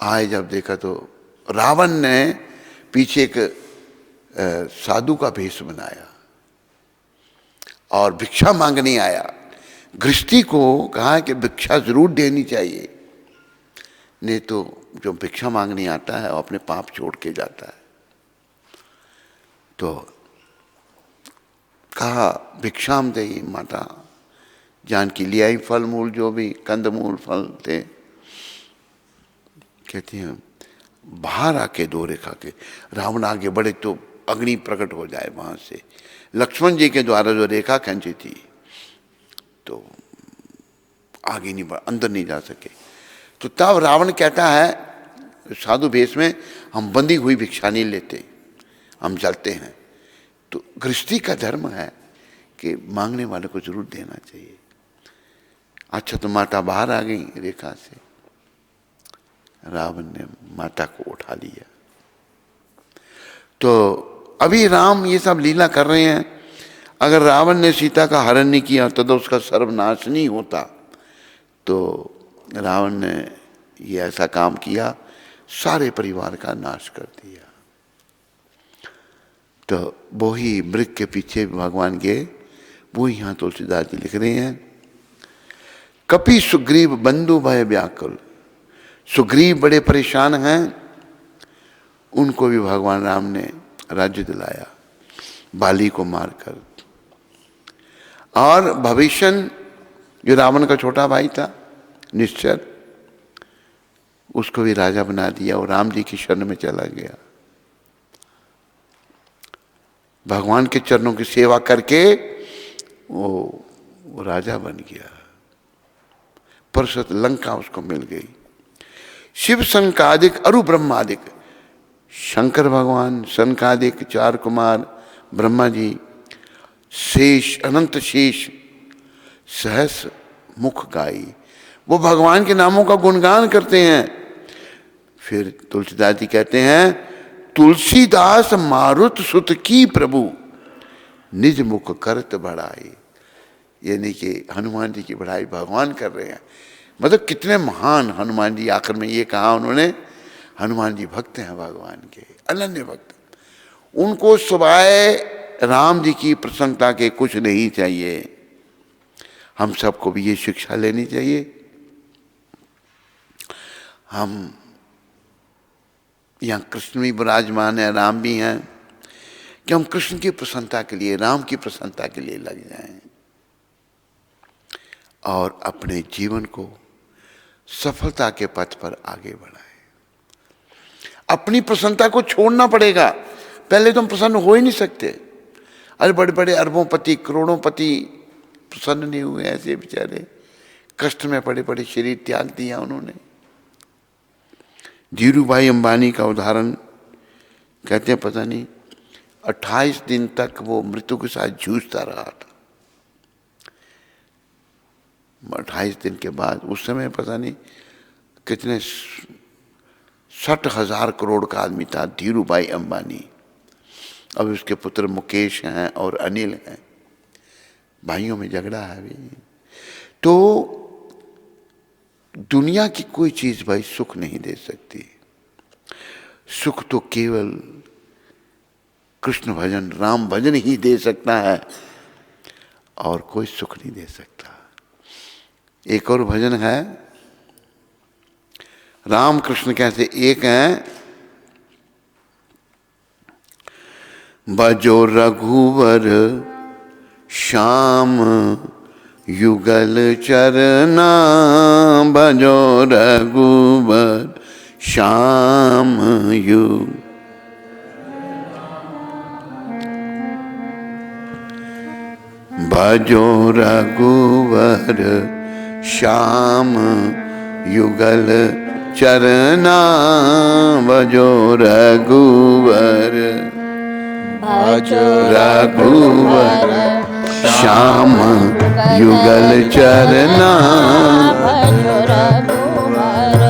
आए जब देखा तो रावण ने पीछे एक साधु का भेष बनाया और भिक्षा मांगने आया। गृहस्थी को कहा कि भिक्षा जरूर देनी चाहिए, नहीं तो जो भिक्षा मांगने आता है वो अपने पाप छोड़ के जाता है। तो कहा भिक्षाम देई माता जानकी, ले आई फल मूल, जो भी कंदमूल फल थे। कहती हैं बाहर आके दो रेखा के, रावण आगे बढ़े तो अग्नि प्रकट हो जाए वहां से। लक्ष्मण जी के द्वारा जो रेखा खींची थी तो आगे नहीं बढ़, अंदर नहीं जा सके। तो तब रावण कहता है साधु भेष में, हम बंधी हुई भिक्षा नहीं लेते, हम चलते हैं। तो गृहस्थी का धर्म है कि मांगने वाले को जरूर देना चाहिए। अच्छा, तो माता बाहर आ गई रेखा से, रावण ने माता को उठा लिया। तो अभी राम ये सब लीला कर रहे हैं। अगर रावण ने सीता का हरण नहीं किया तो उसका सर्वनाश नहीं होता। तो रावण ने ये ऐसा काम किया, सारे परिवार का नाश कर दिया। तो वो ही मृग के पीछे भगवान गए, वो यहाँ तुलसीदास जी लिख रहे हैं, कपि सुग्रीव बंधु भय व्याकुल। सुग्रीव बड़े परेशान हैं, उनको भी भगवान राम ने राज्य दिलाया बाली को मारकर। और भविष्य जो रावण का छोटा भाई था निश्चर, उसको भी राजा बना दिया और राम जी की शरण में चला गया। भगवान के चरणों की सेवा करके वो राजा बन गया। परसत लंका उसको मिल गई। शिव संकादिक अरु ब्रह्मादिक, शंकर भगवान, सनकादिक, चार कुमार, ब्रह्मा जी, शेष, अनंत शेष, सहस मुख गाई, वो भगवान के नामों का गुणगान करते हैं। फिर तुलसीदास जी कहते हैं, तुलसीदास मारुत सुत की प्रभु निज मुख करत बढ़ाई। यानी कि हनुमान जी की बढ़ाई भगवान कर रहे हैं। मतलब कितने महान हनुमान जी, आखिर में ये कहा उन्होंने, हनुमान जी भक्त हैं भगवान के, अनन्य भक्त। उनको सिवाय राम जी की प्रसन्नता के कुछ नहीं चाहिए। हम सबको भी ये शिक्षा लेनी चाहिए। हम यहाँ कृष्ण भी विराजमान है, राम भी हैं, कि हम कृष्ण की प्रसन्नता के लिए, राम की प्रसन्नता के लिए लग जाएं और अपने जीवन को सफलता के पथ पर आगे बढ़ाएं। अपनी प्रसन्नता को छोड़ना पड़ेगा, पहले तो हम प्रसन्न हो ही नहीं सकते। अरे बड़े बड़े अरबोंपति, करोड़ोंपति प्रसन्न नहीं हुए, ऐसे बेचारे कष्ट में पड़े पड़े शरीर त्याग दिया उन्होंने। धीरूभाई अंबानी का उदाहरण कहते हैं, पता नहीं 28 दिन तक वो मृत्यु के साथ जूझता रहा था। 28 दिन के बाद, उस समय पता नहीं कितने 60,000 करोड़ का आदमी था धीरूभाई अंबानी। अब उसके पुत्र मुकेश हैं और अनिल हैं, भाइयों में झगड़ा है अभी। तो दुनिया की कोई चीज भाई सुख नहीं दे सकती। सुख तो केवल कृष्ण भजन, राम भजन ही दे सकता है, और कोई सुख नहीं दे सकता। एक और भजन है, राम कृष्ण कैसे एक हैं, बजो रघुवर श्याम युगल चरना भजो रघुवर श्याम युग। भजो रघुवर श्याम युगल चरना भजो रघुवर। भजो रघुवर श्याम युगल चरना। भजो रघुवर।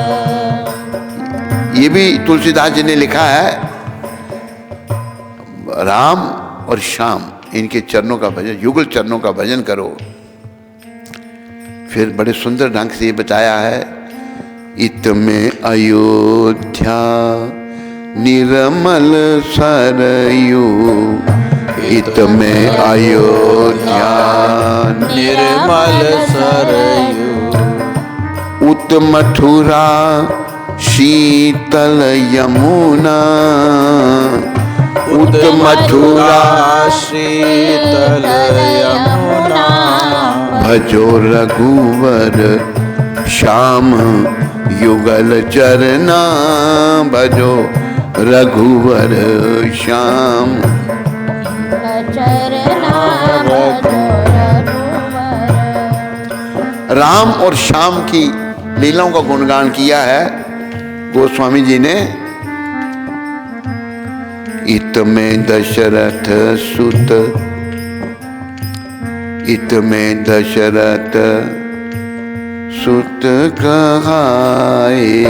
ये भी तुलसीदास जी ने लिखा है। राम और श्याम इनके चरणों का भजन, युगल चरणों का भजन करो। फिर बड़े सुंदर ढंग से ये बताया है, इत में अयोध्या निर्मल सरयू। इत में अयोध्या निर्मल सरयू। उत मथुरा शीतल यमुना। उत मथुरा शीतल यमुना। भजो रघुवर श्याम युगल चरना। भजो रघुवर श्याम चरना भजो रघुवर। राम और श्याम की लीलाओं का गुणगान किया है गोस्वामी जी ने। इत में दशरथ सुत, इत में दशरथ सुत कहाए।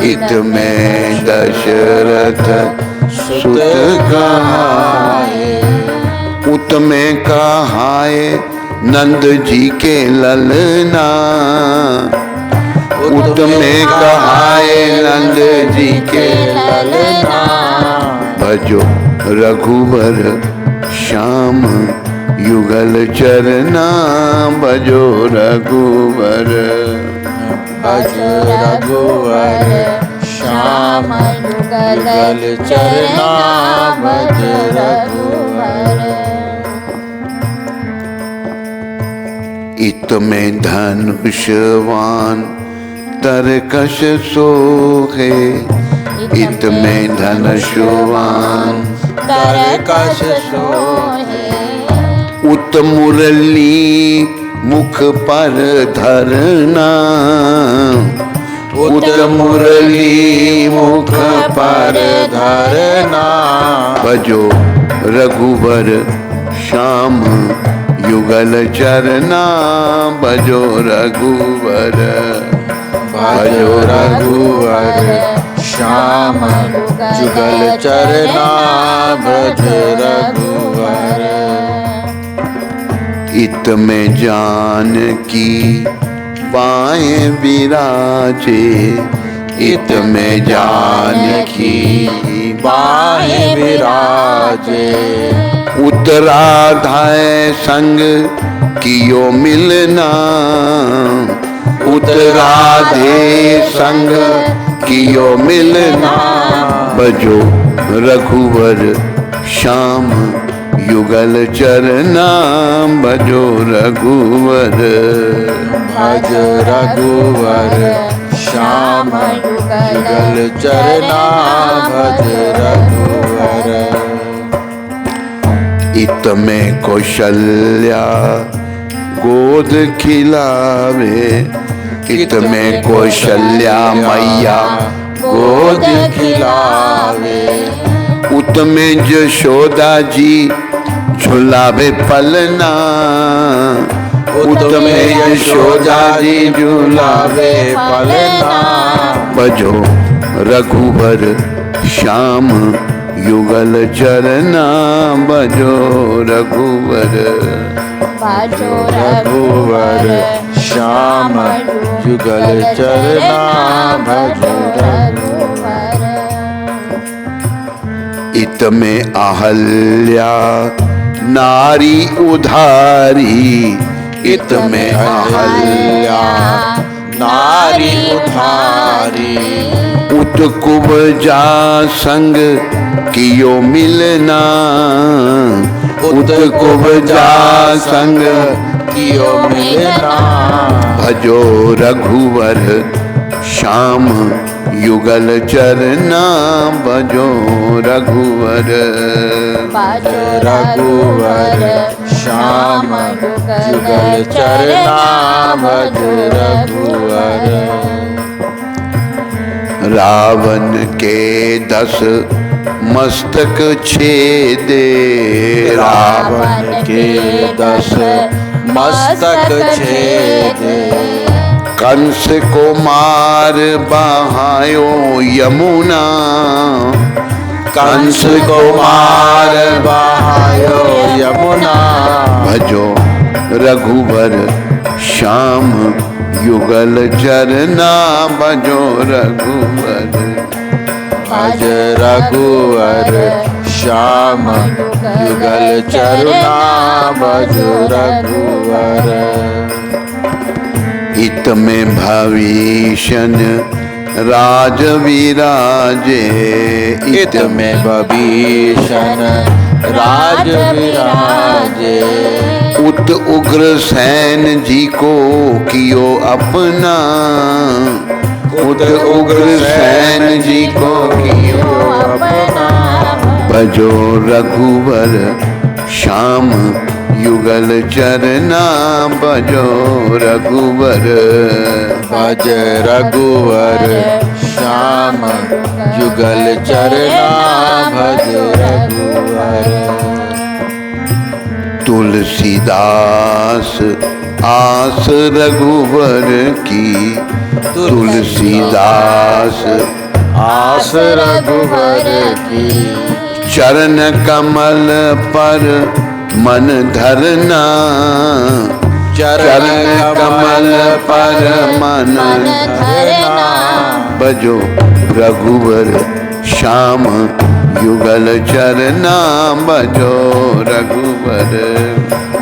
इत में दशरथ सुत कहाए। उत में कहाए नंद जी के ललना। उत में कहाए नंद जी के ललना। भजो रघुवर श्याम युगल चरना। भजो रघुवर। भजो रघुवर श्याम युगल चरना। भजो रघुवर। इत में धनुषवान तरकश सोहे। इत में धनुषवान तरकश सोहे। उत मुरली मुख पर धरना। उत मुरली मुख पर धरना। भजो रघुवर श्याम युगल चरना। भजो रघुवर। भजो रघुवर श्याम युगल चरना। भजो रघुवर। इत में जानकी बाएं विराजे। इत में जानकी बाएं विराजे। उत्तराधाय संग कियो मिलना। उत्तराधे संग कियो मिलना। भजो रघुवर श्याम युगल चरना। भजो रघुवर। भजो रघुवर श्याम युगल चरना। भजो रघुवर। इत में कौशल्या गोद खिलावे। इत में कौशल्या मैया गोद खिलावे। उत में यशोदा जी झुलावे पलना। उत में यशोदा जी झुलावे पलना। भजो रघुवर श्याम युगल चरना। भजो रघुवर। भजो रघुवर श्याम युगल चरना। भजो रघुवर। इत में अहल्या नारी उधारी। इत में अहल्या नारी उधारी। उत कुब्जा संग कियो मिलना। उत कुबजा संग कियो मिलना। भजो रघुवर श्याम युगल चरना, भजो रघुवर। बाजो रघुवर श्याम युगल चरना, भज रघुवर। रावण के 10 मस्तक छेदे, रावण के 10 मस्तक छेदे। कंस को मार बहायो यमुना, कंस को मार बहायो यमुना। भजो रघुवर श्याम युगल चरना, भजो रघुवर। भज रघुवर श्याम युगल चरना, भज रघुवर। इत में भविष्यन राज विराजे, इत में भविष्यन राज विराजे। उत उग्र सैन जी को कियो अपना, उत उग्र सैन जी को कियो अपना। भजो रघुवर श्याम युगल चरना, भजो रघुवर। भज रघुवर श्याम युगल चरना, भज रघुवर। तुलसीदास आस रघुवर की, तुलसीदास आस रघुवर की। चरण कमल पर मन धरना, चरण कमल पर मन धरना। भजो रघुवर श्याम युगल चरना, भजो रघुवर।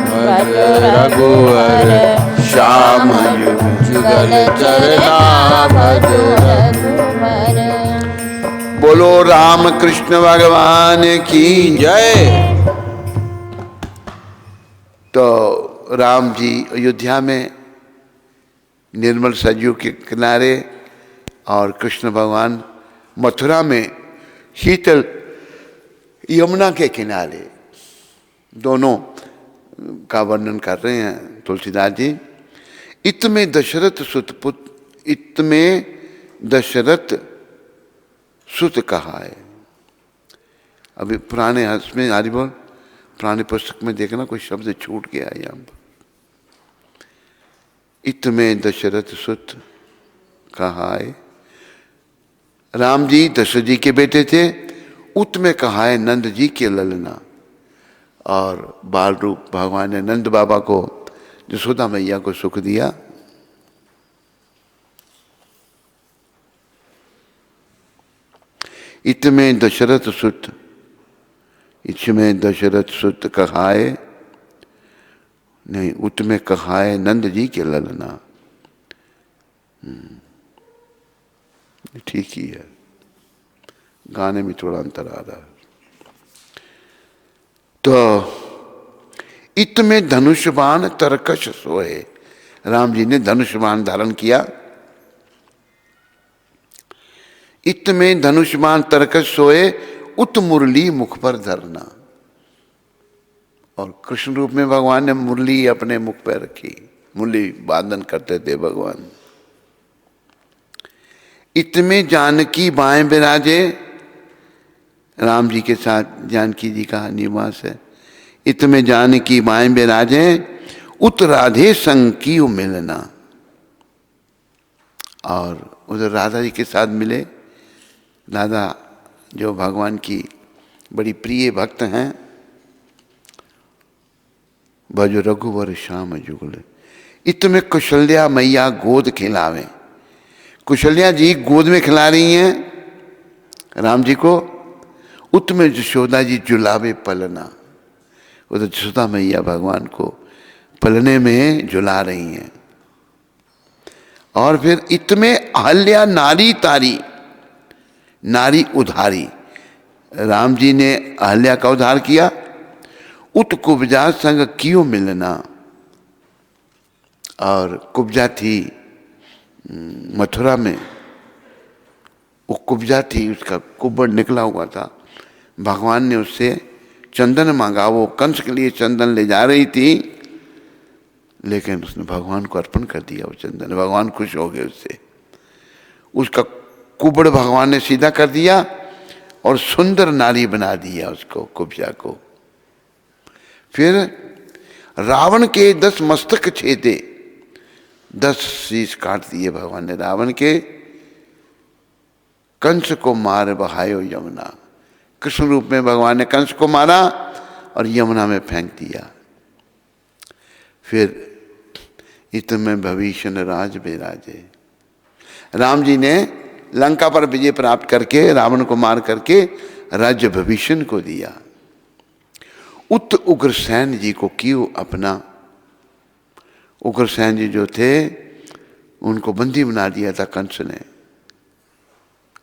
भज रघुवर श्याम युगल चरना, भज रघुवर। बोलो राम कृष्ण भगवान की जय। तो राम जी अयोध्या में निर्मल सरयू के किनारे और कृष्ण भगवान मथुरा में शीतल यमुना के किनारे, दोनों का वर्णन कर रहे हैं तुलसीदास जी। इत में दशरथ सुत पुत्र, इत में दशरथ सुत कहा है। अभी पुराने हंस में आदि बोल, पुराने पुस्तक में देखना कोई शब्द छूट गया है यहाँ पर। इत में दशरथ सुत कहा है। राम जी दशरथ जी के बेटे थे। उत में कहा है नंद जी के ललना, और बाल रूप भगवान ने नंद बाबा को, यशोदा मैया को सुख दिया। इत में दशरथ सुत, इसमें दशरथ सुत कहा है, नहीं उत में कहा है नंद जी के ललना। ठीक ही है, गाने में थोड़ा अंतर आ रहा है। तो इत में धनुष बाण तरकश सोए, राम जी ने धनुष बाण धारण किया। इत में धनुष बाण तरकश सोए, उत मुरली मुख पर धरना। और कृष्ण रूप में भगवान ने मुरली अपने मुख पर रखी, मुरली वादन करते थे भगवान। इत में जानकी बाएं विराजे, राम जी के साथ जानकी जी का निवास है। इत में जानकी बाएं विराजे, उत राधे संग की मिलना। और उधर राधा जी के साथ मिले। राधा जो भगवान की बड़ी प्रिय भक्त हैं। भजो रघुवर श्याम युगल। इत में कुशल्या मैया गोद खिलावे, कुशल्या जी गोद में खिला रही हैं राम जी को। उत में यशोदा जी झुलावे पलना, उधर यशोदा मैया भगवान को पलने में झुला रही हैं। और फिर इत में अहल्या नारी तारी, नारी उधारी, राम जी ने अहल्या का उद्धार किया। उत कुब्जा संग कियो मिलना। और कुब्जा थी मथुरा में, वो कुब्जा थी, उसका कुब्बड़ निकला हुआ था। भगवान ने उससे चंदन मांगा, वो कंस के लिए चंदन ले जा रही थी, लेकिन उसने भगवान को अर्पण कर दिया वो चंदन। भगवान खुश हो गए उससे। उसका कुब्बड़ भगवान ने सीधा कर दिया और सुंदर नारी बना दिया उसको, कुब्जा को। फिर रावण के 10 मस्तक छेदे, 10 शीश काट दिए भगवान ने रावण के। कंस को मार बहायो यमुना, कृष्ण रूप में भगवान ने कंस को मारा और यमुना में फेंक दिया। फिर इतमें भविष्य न राज बेराजे, राम जी ने लंका पर विजय प्राप्त करके रावण को मार करके राज्य भविष्य को दिया। उत उग्रसेन जी को क्यों अपना, उग्रसेन जी जो थे उनको बंदी बना दिया था कंस ने,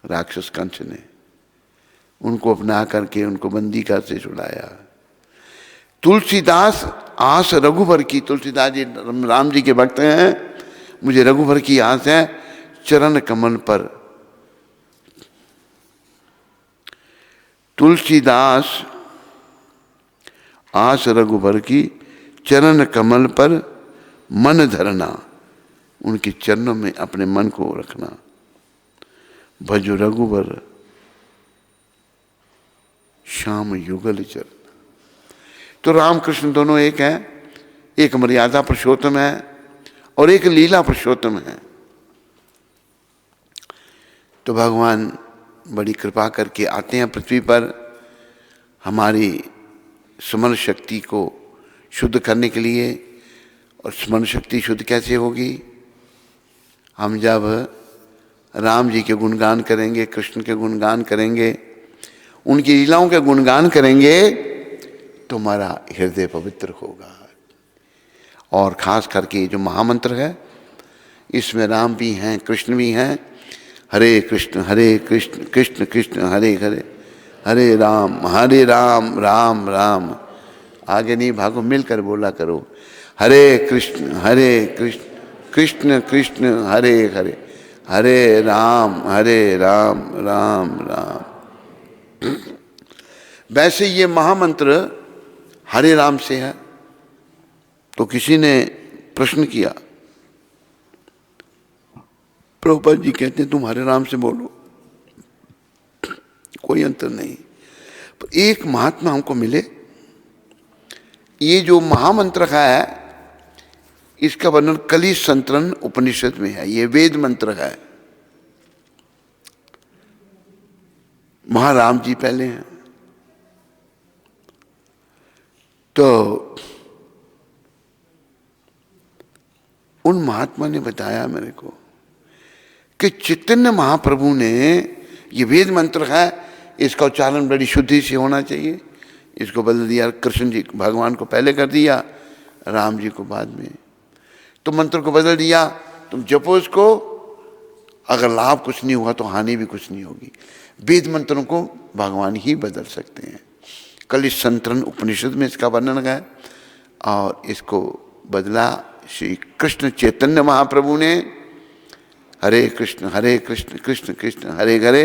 राक्षस कंस ने। उनको अपना करके उनको बंदी का से छुड़ाया। तुलसीदास आस रघुवर की, तुलसीदास जी राम जी के भक्त हैं, मुझे रघुवर की आस है चरण कमल पर। तुलसीदास आस रघुवर की चरण कमल पर मन धरना, उनके चरणों में अपने मन को रखना। भजो रघुवर श्याम युगल चरण। तो राम कृष्ण दोनों एक हैं, एक मर्यादा पुरुषोत्तम है और एक लीला पुरुषोत्तम है। तो भगवान बड़ी कृपा करके आते हैं पृथ्वी पर हमारी स्मरण शक्ति को शुद्ध करने के लिए। और स्मरण शक्ति शुद्ध कैसे होगी? हम जब राम जी के गुणगान करेंगे, कृष्ण के गुणगान करेंगे, उनकी लीलाओं के गुणगान करेंगे तो हमारा हृदय पवित्र होगा। और खास करके जो महामंत्र है इसमें राम भी हैं, कृष्ण भी हैं। हरे कृष्ण कृष्ण कृष्ण हरे हरे, हरे राम राम राम। आगे नहीं भागो, मिलकर बोला करो। हरे कृष्ण कृष्ण कृष्ण कृष्ण हरे हरे, हरे राम राम राम। वैसे ये महामंत्र हरे राम से है। तो किसी ने प्रश्न किया, प्रभुपाद जी कहते हैं तुम हरे राम से बोलो, कोई अंतर नहीं। पर एक महात्मा हमको मिले, ये जो महामंत्र है इसका वर्णन कली संतरण उपनिषद में है। ये वेद मंत्र है, महाराम जी पहले हैं। तो उन महात्मा ने बताया मेरे को कि चैतन्य महाप्रभु ने, ये वेद मंत्र है, इसका उच्चारण बड़ी शुद्धि से होना चाहिए। इसको बदल दिया, कृष्ण जी भगवान को पहले कर दिया, राम जी को बाद में। तो मंत्र को बदल दिया, तुम जपो इसको, अगर लाभ कुछ नहीं हुआ तो हानि भी कुछ नहीं होगी। वेद मंत्रों को भगवान ही बदल सकते हैं। कल इस संतरण उपनिषद में इसका वर्णन है और इसको बदला श्री कृष्ण चैतन्य महाप्रभु ने। हरे कृष्ण कृष्ण कृष्ण हरे हरे,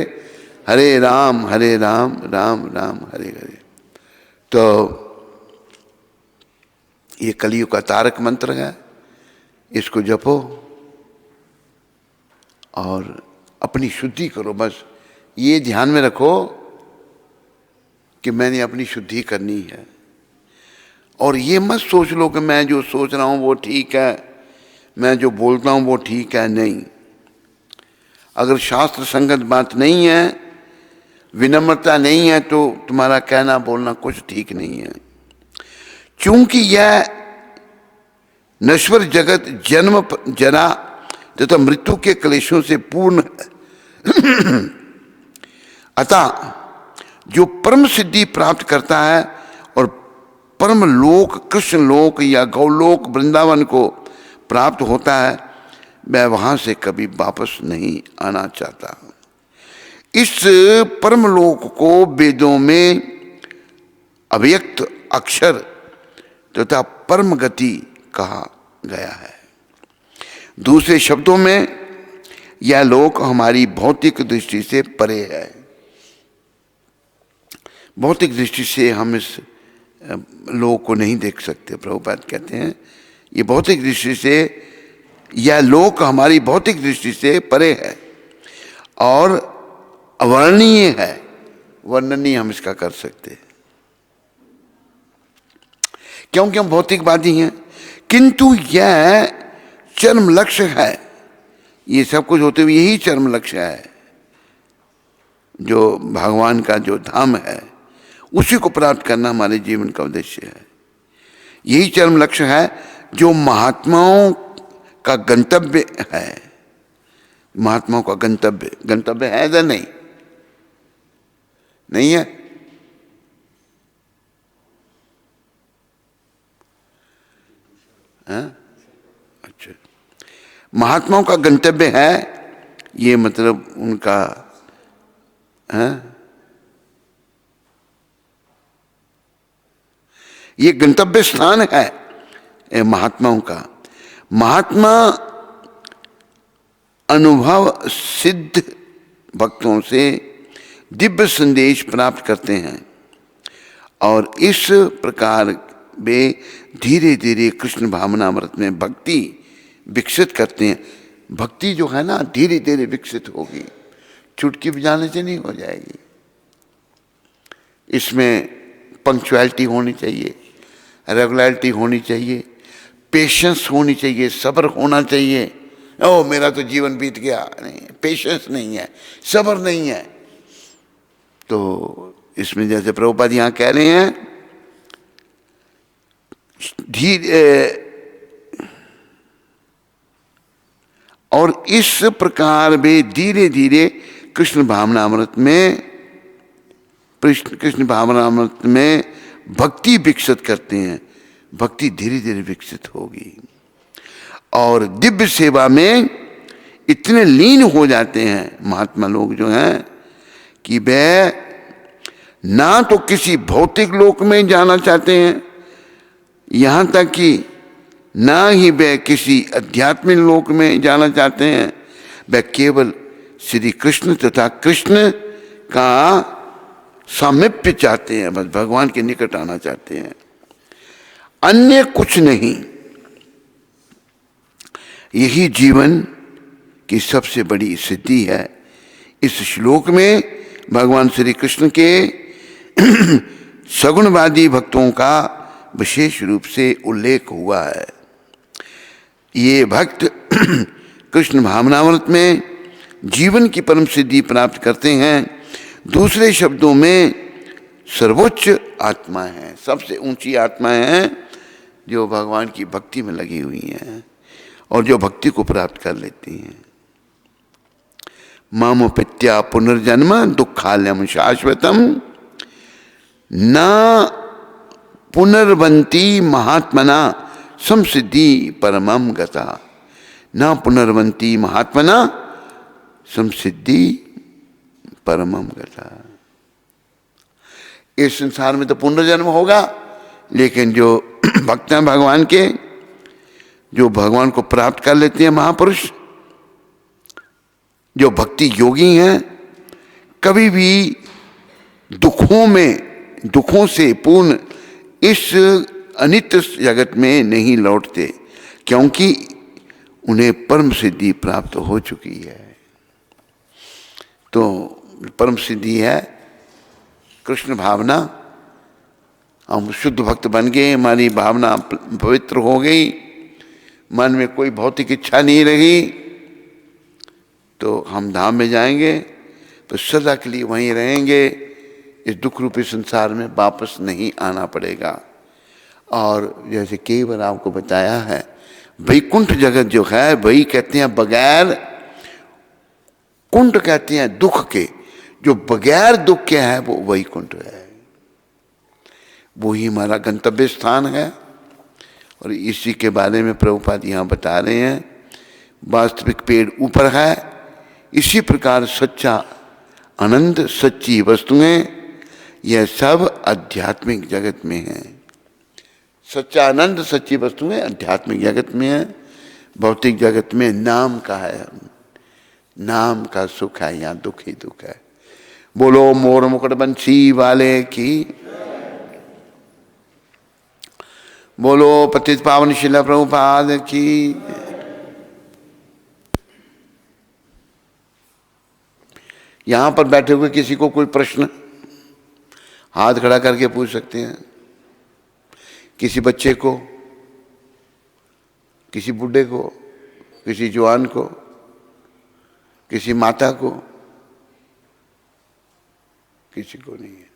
हरे राम राम राम हरे हरे। तो ये कलियुग का तारक मंत्र है, इसको जपो और अपनी शुद्धि करो। बस ये ध्यान में रखो कि मैंने अपनी शुद्धि करनी है। और ये मत सोच लो कि मैं जो सोच रहा हूँ वो ठीक है, मैं जो बोलता हूँ वो ठीक है। नहीं, अगर शास्त्र संगत बात नहीं है, विनम्रता नहीं है, तो तुम्हारा कहना बोलना कुछ ठीक नहीं है। क्योंकि यह नश्वर जगत जन्म जरा तथा मृत्यु के क्लेशों से पूर्ण है। अतः जो परम सिद्धि प्राप्त करता है और परम लोक कृष्ण लोक या गौलोक वृंदावन को प्राप्त होता है, वह वहां से कभी वापस नहीं आना चाहता। इस परम लोक को वेदों में अव्यक्त अक्षर तथा परम गति कहा गया है। दूसरे शब्दों में यह लोक हमारी भौतिक दृष्टि से परे है। भौतिक दृष्टि से हम इस लोक को नहीं देख सकते। प्रभुपाद कहते हैं ये भौतिक दृष्टि से, यह लोक हमारी भौतिक दृष्टि से परे है और अवर्णनीय है। वर्णनीय हम इसका कर सकते हैं क्योंकि हम भौतिकवादी हैं, किंतु यह चरम लक्ष्य है। ये सब कुछ होते हुए यही चरम लक्ष्य है, जो भगवान का जो धाम है उसी को प्राप्त करना हमारे जीवन का उद्देश्य है। यही चरम लक्ष्य है जो महात्माओं का गंतव्य है। महात्माओं का गंतव्य है या नहीं? नहीं है? अच्छा, महात्माओं का गंतव्य है, ये मतलब उनका ये गंतव्य स्थान है महात्माओं का। महात्मा अनुभव सिद्ध भक्तों से दिव्य संदेश प्राप्त करते हैं और इस प्रकार वे धीरे धीरे कृष्ण भावनामृत में भक्ति विकसित करते हैं। भक्ति जो है ना धीरे धीरे विकसित होगी, चुटकी बजाने से नहीं हो जाएगी। इसमें पंक्चुअलिटी होनी चाहिए, रेगुलरिटी होनी चाहिए, पेशेंस होनी चाहिए, सब्र होना चाहिए। ओ मेरा तो जीवन बीत गया, नहीं, पेशेंस नहीं है, सब्र नहीं है। तो इसमें जैसे प्रभुपाद यहाँ कह रहे हैं धीरे, और इस प्रकार वे धीरे धीरे कृष्ण भावनामृत में भक्ति विकसित करते हैं। भक्ति धीरे धीरे विकसित होगी और दिव्य सेवा में इतने लीन हो जाते हैं महात्मा लोग जो हैं कि वे ना तो किसी भौतिक लोक में जाना चाहते हैं, यहाँ तक कि ना ही वे किसी आध्यात्मिक लोक में जाना चाहते हैं। वे केवल श्री कृष्ण तथा कृष्ण का सामीप्य चाहते हैं, बस भगवान के निकट आना चाहते हैं, अन्य कुछ नहीं। यही जीवन की सबसे बड़ी सिद्धि है। इस श्लोक में भगवान श्री कृष्ण के सगुणवादी भक्तों का विशेष रूप से उल्लेख हुआ है। ये भक्त कृष्ण भावनामृत में जीवन की परम सिद्धि प्राप्त करते हैं। दूसरे शब्दों में सर्वोच्च आत्मा है, सबसे ऊंची आत्माएं हैं जो भगवान की भक्ति में लगी हुई हैं और जो भक्ति को प्राप्त कर लेती हैं। मामोपित्या पुनर्जन्म दुखालयम शाश्वतम न पुनर्वंती महात्मना संसिद्धि परमम गता। न पुनर्वंती महात्मना संसिद्धि परमम गता। इस संसार में तो पुनर्जन्म होगा, लेकिन जो भक्त हैं भगवान के, जो भगवान को प्राप्त कर लेते हैं महापुरुष, जो भक्ति योगी हैं, कभी भी दुखों से पूर्ण इस अनित्य जगत में नहीं लौटते, क्योंकि उन्हें परम सिद्धि प्राप्त हो चुकी है। तो परम सिद्धि है कृष्ण भावना। हम शुद्ध भक्त बन गए, हमारी भावना पवित्र हो गई, मन में कोई भौतिक इच्छा नहीं रही, तो हम धाम में जाएंगे तो सदा के लिए वहीं रहेंगे। इस दुख रूपी संसार में वापस नहीं आना पड़ेगा। और जैसे कई बार आपको बताया है, वैकुंठ जगत जो है वही कहते हैं बगैर, कुंठ कहते हैं दुख के, जो बगैर दुख के है वो वैकुंठ है। वो ही हमारा गंतव्य स्थान है। और इसी के बारे में प्रभुपाद यहाँ बता रहे हैं, वास्तविक पेड़ ऊपर है, इसी प्रकार सच्चा आनंद, सच्ची वस्तुएं, यह सब आध्यात्मिक जगत में हैं। सच्चा आनंद सच्ची वस्तु है, आध्यात्मिक जगत में है, भौतिक जगत में नाम का है, नाम का सुख है, यहाँ दुख ही दुख है। बोलो मोर मुकुट बंसी वाले की, बोलो पतित पावन शिला प्रभुपाद की। यहां पर बैठे हुए किसी को कोई प्रश्न हाथ खड़ा करके पूछ सकते हैं, किसी बच्चे को, किसी बूढ़े को, किसी जवान को, किसी माता को, किसी को नहीं है।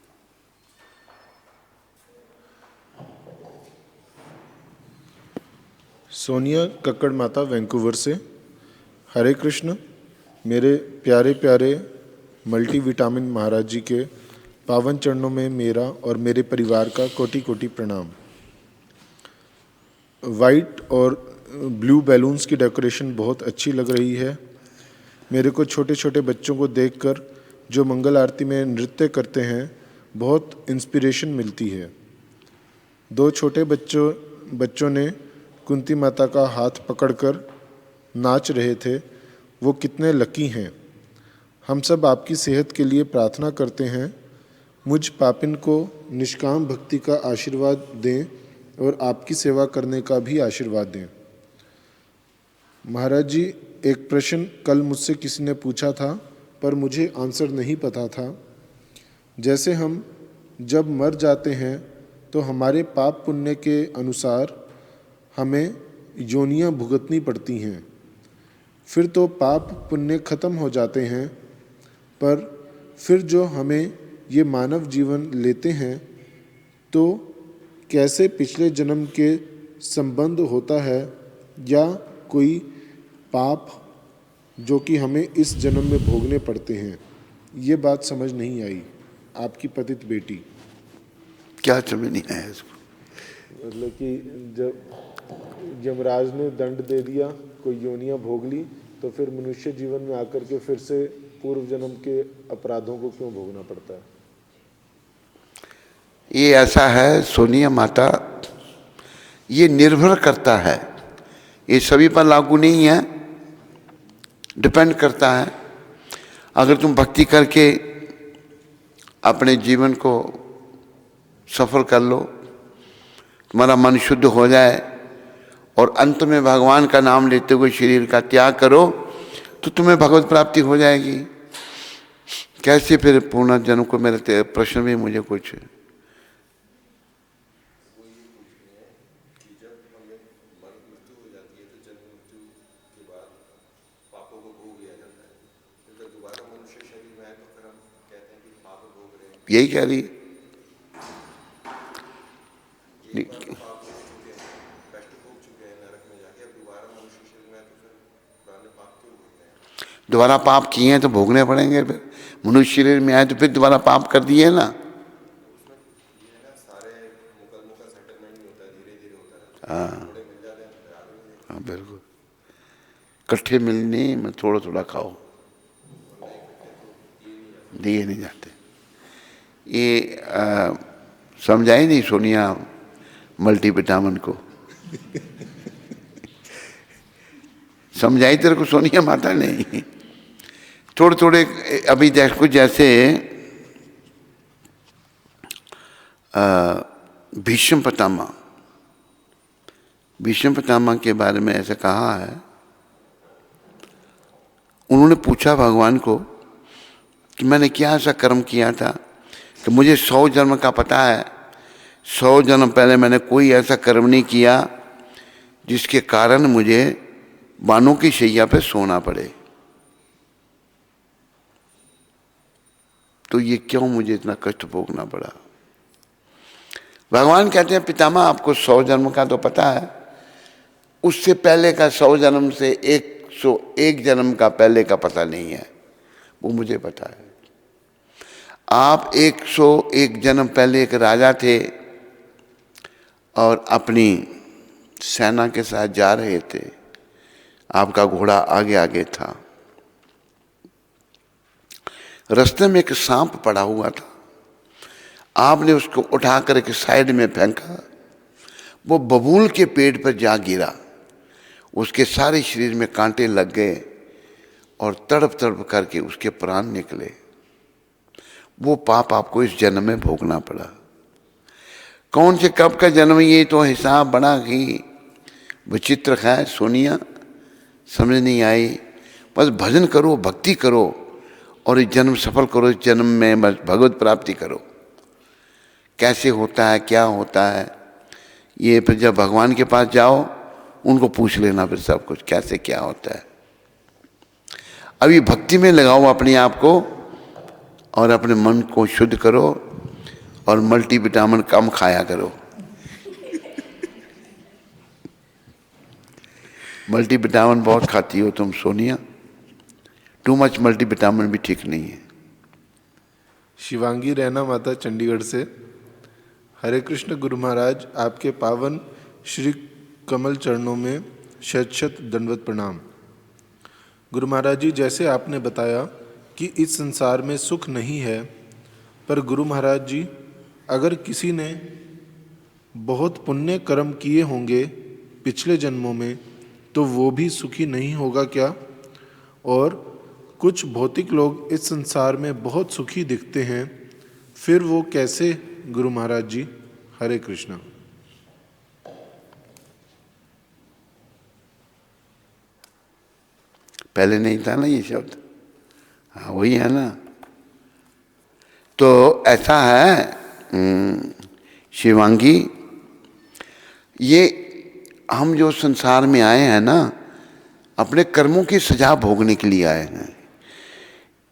सोनिया कक्कड़ माता वैंकूवर से। हरे कृष्ण। मेरे प्यारे प्यारे मल्टीविटामिन महाराज जी के पावन चरणों में मेरा और मेरे परिवार का कोटि कोटि प्रणाम। वाइट और ब्लू बैलून्स की डेकोरेशन बहुत अच्छी लग रही है। मेरे को छोटे छोटे बच्चों को देखकर जो मंगल आरती में नृत्य करते हैं बहुत इंस्पिरेशन मिलती है। दो छोटे बच्चों ने कुंती माता का हाथ पकड़कर नाच रहे थे। वो कितने लकी हैं। हम सब आपकी सेहत के लिए प्रार्थना करते हैं। मुझ पापिन को निष्काम भक्ति का आशीर्वाद दें और आपकी सेवा करने का भी आशीर्वाद दें। महाराज जी, एक प्रश्न कल मुझसे किसी ने पूछा था पर मुझे आंसर नहीं पता था। जैसे हम जब मर जाते हैं तो हमारे पाप पुण्य के अनुसार हमें योनियां भुगतनी पड़ती हैं। फिर तो पाप पुण्य खत्म हो जाते हैं, पर फिर जो हमें ये मानव जीवन लेते हैं तो कैसे पिछले जन्म के संबंध होता है या कोई पाप जो कि हमें इस जन्म में भोगने पड़ते हैं, ये बात समझ नहीं आई। आपकी पतित बेटी। क्या समझ नहीं आया इसको? मतलब कि जब यमराज ने दंड दे दिया, कोई योनियां भोग ली, तो फिर मनुष्य जीवन में आकर के फिर से पूर्व जन्म के अपराधों को क्यों भोगना पड़ता है? ये ऐसा है सोनिया माता, ये निर्भर करता है, ये सभी पर लागू नहीं है, डिपेंड करता है। अगर तुम भक्ति करके अपने जीवन को सफल कर लो, तुम्हारा मन शुद्ध हो जाए और अंत में भगवान का नाम लेते हुए शरीर का त्याग करो तो तुम्हें भगवत प्राप्ति हो जाएगी। कैसे फिर पूर्ण जन्म को, मेरे प्रश्न में मुझे कुछ यही कह रही दोबारा पाप किए हैं तो भोगने पड़ेंगे। फिर मनुष्य शरीर में आए तो फिर दोबारा पाप कर दिए ना। हाँ हाँ बिल्कुल, इकट्ठे मिलने में थोड़ा थोड़ा खाओ, दिए नहीं जाते। ये समझाई नहीं सोनिया मल्टीविटामिन को? समझाई तेरे को सोनिया माता नहीं? थोड़े थोड़े अभी देखो, जैसे भीष्म पितामह के बारे में ऐसा कहा है। उन्होंने पूछा भगवान को कि मैंने क्या ऐसा कर्म किया था कि मुझे 100 जन्म का पता है, 100 जन्म पहले मैंने कोई ऐसा कर्म नहीं किया जिसके कारण मुझे बानों की शैया पे सोना पड़े, तो ये क्यों मुझे इतना कष्ट भोगना पड़ा? भगवान कहते हैं पितामह आपको 100 जन्म का तो पता है, उससे पहले का 100 जन्म से 101 जन्म का पहले का पता नहीं है, वो मुझे पता है। आप 101 जन्म पहले एक राजा थे और अपनी सेना के साथ जा रहे थे, आपका घोड़ा आगे आगे था, रास्ते में एक सांप पड़ा हुआ था, आपने उसको उठाकर एक साइड में फेंका, वो बबूल के पेड़ पर जा गिरा, उसके सारे शरीर में कांटे लग गए और तड़प तड़प करके उसके प्राण निकले। वो पाप आपको इस जन्म में भोगना पड़ा। कौन से कब का जन्म, ये तो हिसाब बड़ा ही विचित्र है। सोनिया समझ नहीं आई। बस भजन करो, भक्ति करो और इस जन्म सफल करो। इस जन्म में बस भगवत प्राप्ति करो। कैसे होता है, क्या होता है, ये फिर जब भगवान के पास जाओ उनको पूछ लेना फिर सब कुछ कैसे क्या होता है। अभी भक्ति में लगाओ अपने आप को और अपने मन को शुद्ध करो और मल्टीविटामिन कम खाया करो। मल्टीविटामिन बहुत खाती हो तुम सोनिया। टू मच मल्टीविटामिन भी ठीक नहीं है। शिवांगी रैना माता चंडीगढ़ से, हरे कृष्ण गुरु महाराज, आपके पावन श्री कमल चरणों में शत शत दंडवत प्रणाम। गुरु महाराज जी, जैसे आपने बताया कि इस संसार में सुख नहीं है, पर गुरु महाराज जी अगर किसी ने बहुत पुण्य कर्म किए होंगे पिछले जन्मों में तो वो भी सुखी नहीं होगा क्या? और कुछ भौतिक लोग इस संसार में बहुत सुखी दिखते हैं, फिर वो कैसे गुरु महाराज जी? हरे कृष्णा। पहले नहीं था ना ये शब्द? हाँ वही है ना। तो ऐसा है शिवांगी, ये हम जो संसार में आए हैं ना, अपने कर्मों की सजा भोगने के लिए आए हैं।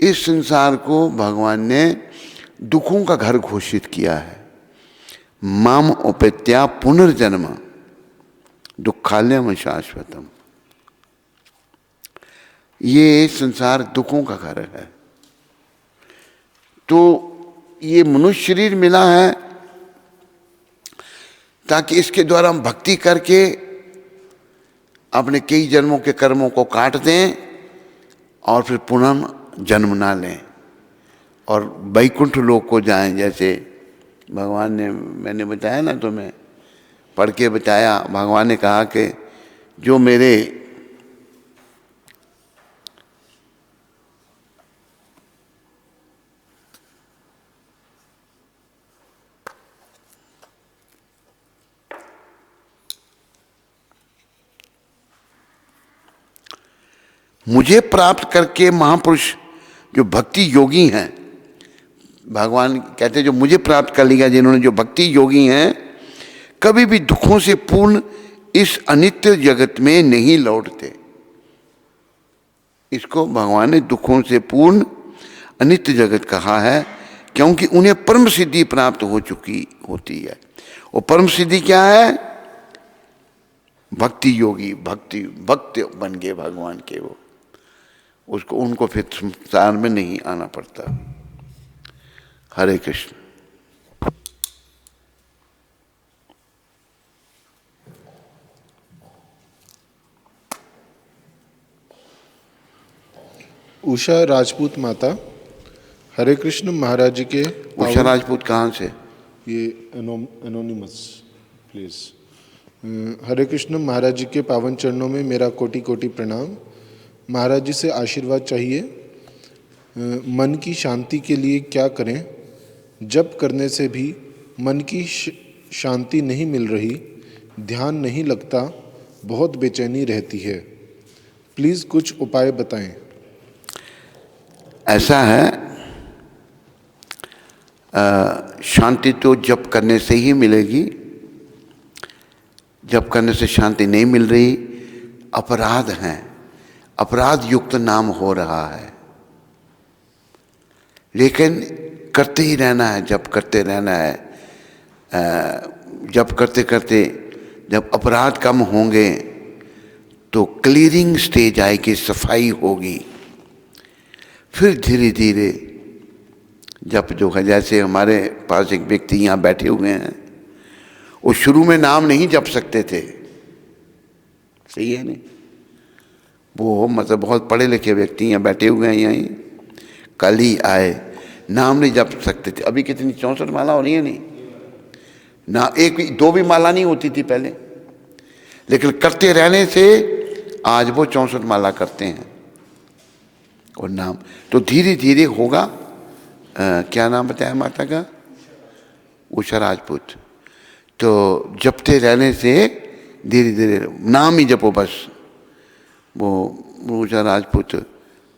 इस संसार को भगवान ने दुखों का घर घोषित किया है। माम उपेत्या पुनर्जन्म दुखालयम शाश्वतम। ये संसार दुखों का घर है। तो ये मनुष्य शरीर मिला है ताकि इसके द्वारा हम भक्ति करके अपने कई जन्मों के कर्मों को काट दें और फिर पुनः जन्म ना लें और वैकुंठ लोक को जाएं। जैसे भगवान ने, मैंने बताया ना तुम्हें, पढ़ के बताया, भगवान ने कहा कि जो मेरे मुझे प्राप्त करके महापुरुष जो भक्ति योगी हैं, भगवान कहते हैं जो मुझे प्राप्त कर लिया, जिन्होंने जो भक्ति योगी हैं, कभी भी दुखों से पूर्ण इस अनित्य जगत में नहीं लौटते। इसको भगवान ने दुखों से पूर्ण अनित्य जगत कहा है, क्योंकि उन्हें परम सिद्धि प्राप्त हो चुकी होती है। और परम सिद्धि क्या है? भक्ति योगी, भक्त बन गए भगवान के। वो उसको, उनको फिर संसार में नहीं आना पड़ता। हरे कृष्ण। उषा राजपूत माता, हरे कृष्ण महाराज जी के। उषा राजपूत कहाँ से? ये एनोनिमस प्लीज। हरे कृष्ण महाराज जी के पावन चरणों में मेरा कोटि कोटि प्रणाम। महाराज जी से आशीर्वाद चाहिए। मन की शांति के लिए क्या करें? जप करने से भी मन की शांति नहीं मिल रही, ध्यान नहीं लगता, बहुत बेचैनी रहती है। प्लीज़ कुछ उपाय बताएं। ऐसा है, शांति तो जप करने से ही मिलेगी। जप करने से शांति नहीं मिल रही, अपराध हैं, अपराध युक्त नाम हो रहा है। लेकिन करते ही रहना है, जप करते रहना है। जप करते करते जब अपराध कम होंगे तो क्लीयरिंग स्टेज आएगी, सफाई होगी। फिर धीरे धीरे जप जो है, जैसे हमारे पास एक व्यक्ति यहाँ बैठे हुए हैं, वो शुरू में नाम नहीं जप सकते थे, सही है नहीं? वो मतलब बहुत पढ़े लिखे व्यक्ति यहाँ बैठे हुए हैं, यहीं कल ही आए, नाम नहीं जप सकते थे। अभी कितनी 64 माला हो रही है नहीं? ना एक दो भी माला नहीं होती थी पहले, लेकिन करते रहने से आज वो 64 माला करते हैं। और नाम तो धीरे धीरे होगा। क्या नाम बताया माता का? उषा राजपूत। तो जपते रहने से धीरे धीरे नाम ही जपो बस। वो उषा राजपूत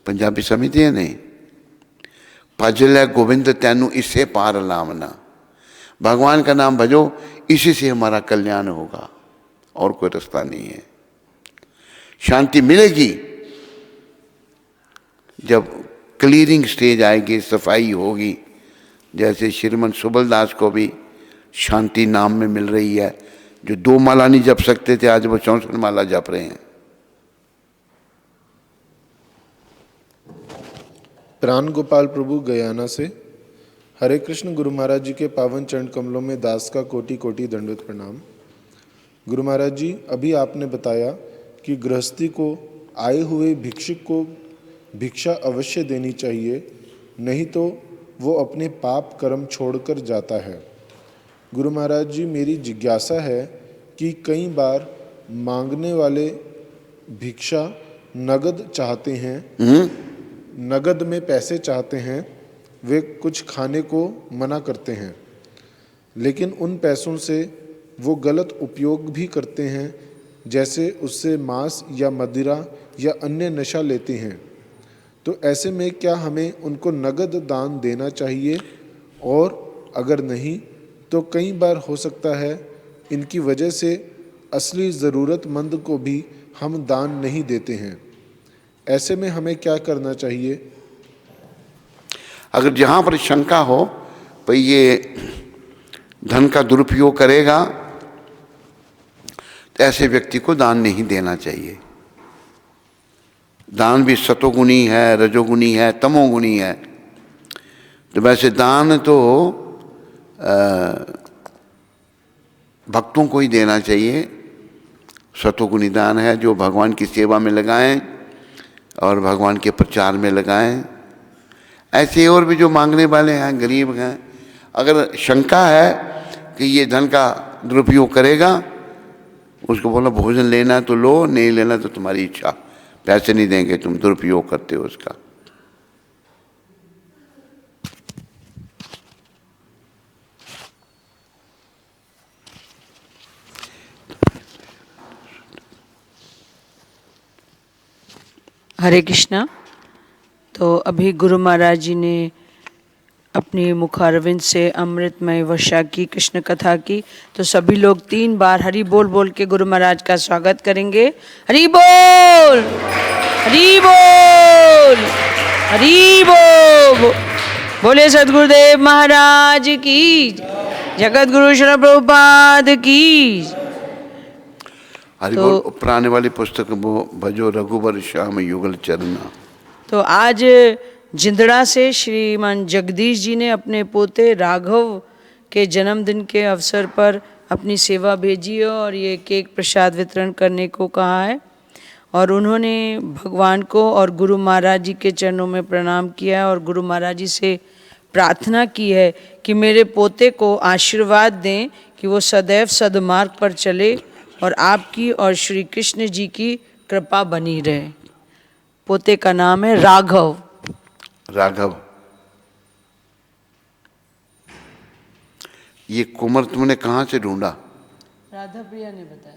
पंजाबी समिति है नहीं, भजल है गोविंद तैनू इससे पार लावना। भगवान का नाम भजो, इसी से हमारा कल्याण होगा, और कोई रास्ता नहीं है। शांति मिलेगी जब क्लीयरिंग स्टेज आएगी, सफाई होगी। जैसे श्रीमन सुबलदास को भी शांति नाम में मिल रही है। जो 2 माला नहीं जप सकते थे, आज वो 64 माला जप रहे हैं। प्राण गोपाल प्रभु गयाना से। हरे कृष्ण। गुरु महाराज जी के पावन चरण कमलों में दास का कोटि कोटि दंडवत प्रणाम। गुरु महाराज जी, अभी आपने बताया कि गृहस्थी को आए हुए भिक्षुक को भिक्षा अवश्य देनी चाहिए, नहीं तो वो अपने पाप कर्म छोड़कर जाता है। गुरु महाराज जी, मेरी जिज्ञासा है कि कई बार मांगने वाले भिक्षा नगद चाहते हैं, नगद में पैसे चाहते हैं, वे कुछ खाने को मना करते हैं, लेकिन उन पैसों से वो गलत उपयोग भी करते हैं, जैसे उससे मांस या मदिरा या अन्य नशा लेते हैं। तो ऐसे में क्या हमें उनको नगद दान देना चाहिए? और अगर नहीं तो कई बार हो सकता है इनकी वजह से असली ज़रूरतमंद को भी हम दान नहीं देते हैं। ऐसे में हमें क्या करना चाहिए? अगर जहाँ पर शंका हो भाई ये धन का दुरुपयोग करेगा, तो ऐसे व्यक्ति को दान नहीं देना चाहिए। दान भी सतोगुणी है, रजोगुणी है, तमोगुणी है। तो वैसे दान तो भक्तों को ही देना चाहिए। सतोगुणी दान है जो भगवान की सेवा में लगाएं और भगवान के प्रचार में लगाएं। ऐसे और भी जो मांगने वाले हैं, गरीब हैं, अगर शंका है कि ये धन का दुरुपयोग करेगा, उसको बोला भोजन लेना है तो लो, नहीं लेना तो तुम्हारी इच्छा, पैसे नहीं देंगे, तुम दुरुपयोग करते हो उसका। हरे कृष्णा। तो अभी गुरु महाराज जी ने अपनी मुखारविंद से अमृतमय वर्षा की, कृष्ण कथा की। तो सभी लोग 3 बार हरि बोल बोल के गुरु महाराज का स्वागत करेंगे। हरि बोल, हरि बोल, हरि बोल। बोले सद्गुरुदेव महाराज की, जगत गुरु श्री प्रभुपाद की। हरि बोल। पुराने वाली पुस्तक वो भजो रघुवर श्याम युगल चरना। तो आज जिंदड़ा से श्रीमान जगदीश जी ने अपने पोते राघव के जन्मदिन के अवसर पर अपनी सेवा भेजी है और ये केक प्रसाद वितरण करने को कहा है। और उन्होंने भगवान को और गुरु महाराज जी के चरणों में प्रणाम किया और गुरु महाराज जी से प्रार्थना की है कि मेरे पोते को आशीर्वाद दें कि वो सदैव सद्मार्ग पर चले और आपकी और श्री कृष्ण जी की कृपा बनी रहे। पोते का नाम है राघव। राघव। ये कुमार तुमने कहाँ से ढूंढा? राधा प्रिया ने बताया।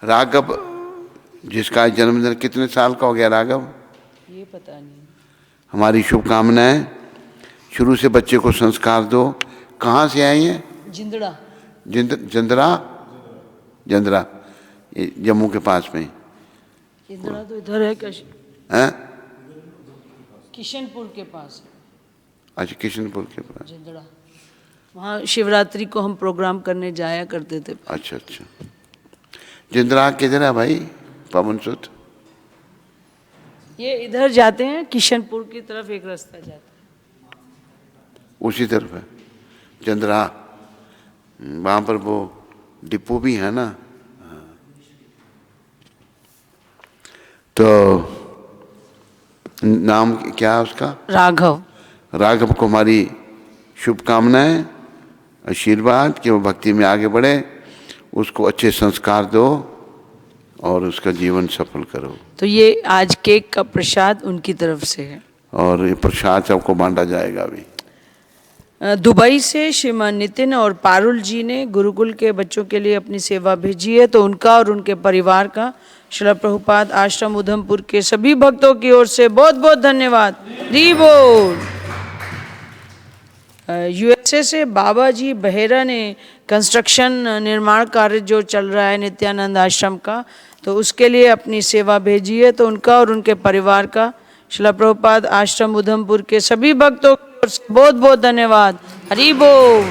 राघव जिसका जन्मदिन कितने साल का हो गया राघव? ये पता नहीं। हमारी शुभकामनाएं। शुरू से बच्चे को संस्कार दो। कहाँ से आए हैं? जिंदड़ा। जंदरा। जंदरा ये जम्मू के पास में। जिंदड़ा तो इधर है। हैं? किशनपुर के पास। अच्छा, किशनपुर के पास। जिंदड़ा। वहाँ शिवरात्रि को हम प्रोग्राम करने जाया करते थे। अच्छा अच्छा। जिंदरा किधर है भाई? पवन सुत। ये इधर जाते हैं, किशनपुर की तरफ एक रास्ता जाता है। उसी तरफ है चंद्रा। वहाँ पर वो डिपो भी है ना। तो नाम क्या है उसका? राघव। राघव को हमारी शुभकामनाएं, आशीर्वाद कि वो भक्ति में आगे बढ़े, उसको अच्छे संस्कार दो और उसका जीवन सफल करो। तो ये आज केक का प्रसाद उनकी तरफ से है। और ये प्रसाद सबको बांटा जाएगा अभी। दुबई से श्रीमान नितिन और पारुल जी ने गुरुकुल के बच्चों के लिए अपनी सेवा भेजी है, तो उनका और उनके परिवार का श्रील प्रभुपाद आश्रम उधमपुर के सभी भक्तों की ओर से बहुत बहुत धन्यवाद। हरि बोल। यूएसए से बाबा जी बहेरा ने कंस्ट्रक्शन निर्माण कार्य जो चल रहा है नित्यानंद आश्रम का, तो उसके लिए अपनी सेवा भेजी है, तो उनका और उनके परिवार का श्रील प्रभुपाद आश्रम उधमपुर के सभी भक्तों की ओर से बहुत बहुत धन्यवाद। हरि बोल।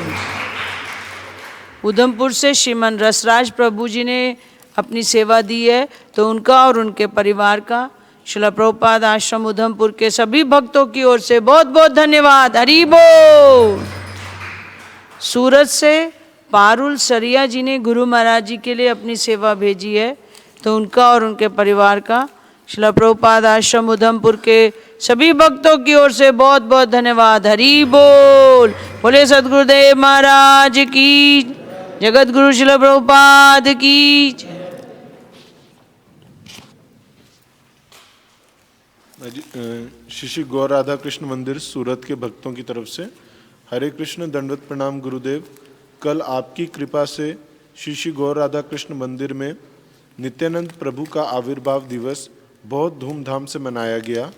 उधमपुर से श्रीमान रसराज प्रभु जी ने अपनी सेवा दी है, तो उनका और उनके परिवार का श्रील प्रभुपाद आश्रम उधमपुर के सभी भक्तों की ओर से बहुत बहुत धन्यवाद। हरि बोल। सूरत से पारुल सरिया जी ने गुरु महाराज जी के लिए अपनी सेवा भेजी है, तो उनका और उनके परिवार का श्रील प्रभुपाद आश्रम उधमपुर के सभी भक्तों की ओर से बहुत बहुत धन्यवाद। हरि बोल। बोले सद्गुरुदेव महाराज की, जगत गुरु श्रील प्रभुपाद की। श्री श्री गौर राधा कृष्ण मंदिर सूरत के भक्तों की तरफ से हरे कृष्ण दंडवत प्रणाम गुरुदेव। कल आपकी कृपा से श्री श्री गौर राधा कृष्ण मंदिर में नित्यानंद प्रभु का आविर्भाव दिवस बहुत धूमधाम से मनाया गया।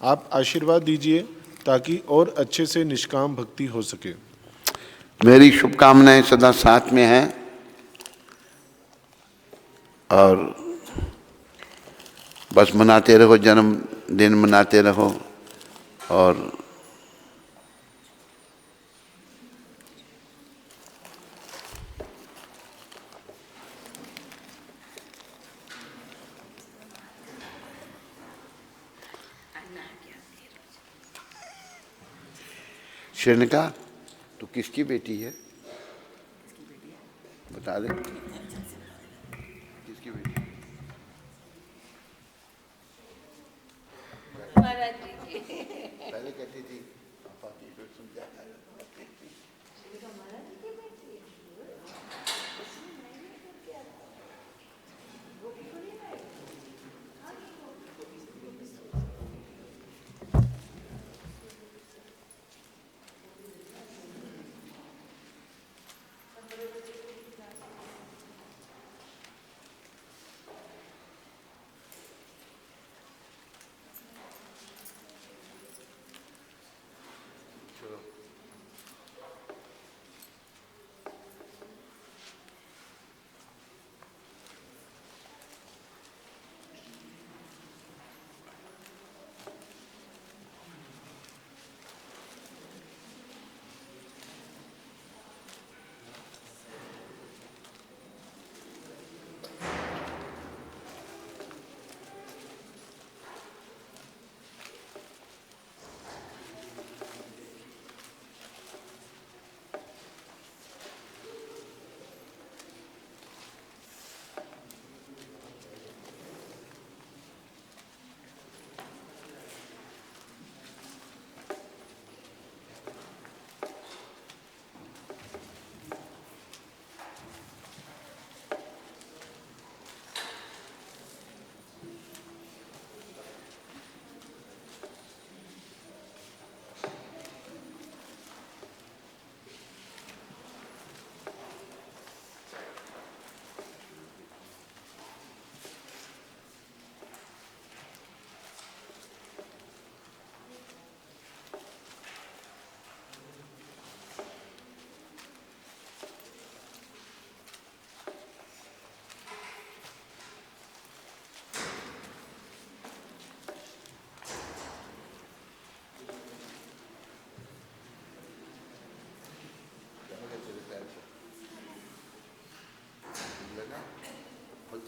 आप आशीर्वाद दीजिए ताकि और अच्छे से निष्काम भक्ति हो सके। मेरी शुभकामनाएं सदा साथ में हैं और बस मनाते रहो, जन्मदिन मनाते रहो। और श्रेणिका, तू किसकी बेटी है? बता दे किसकी बेटी? पहले कहती थी पापा की, फिर समझा।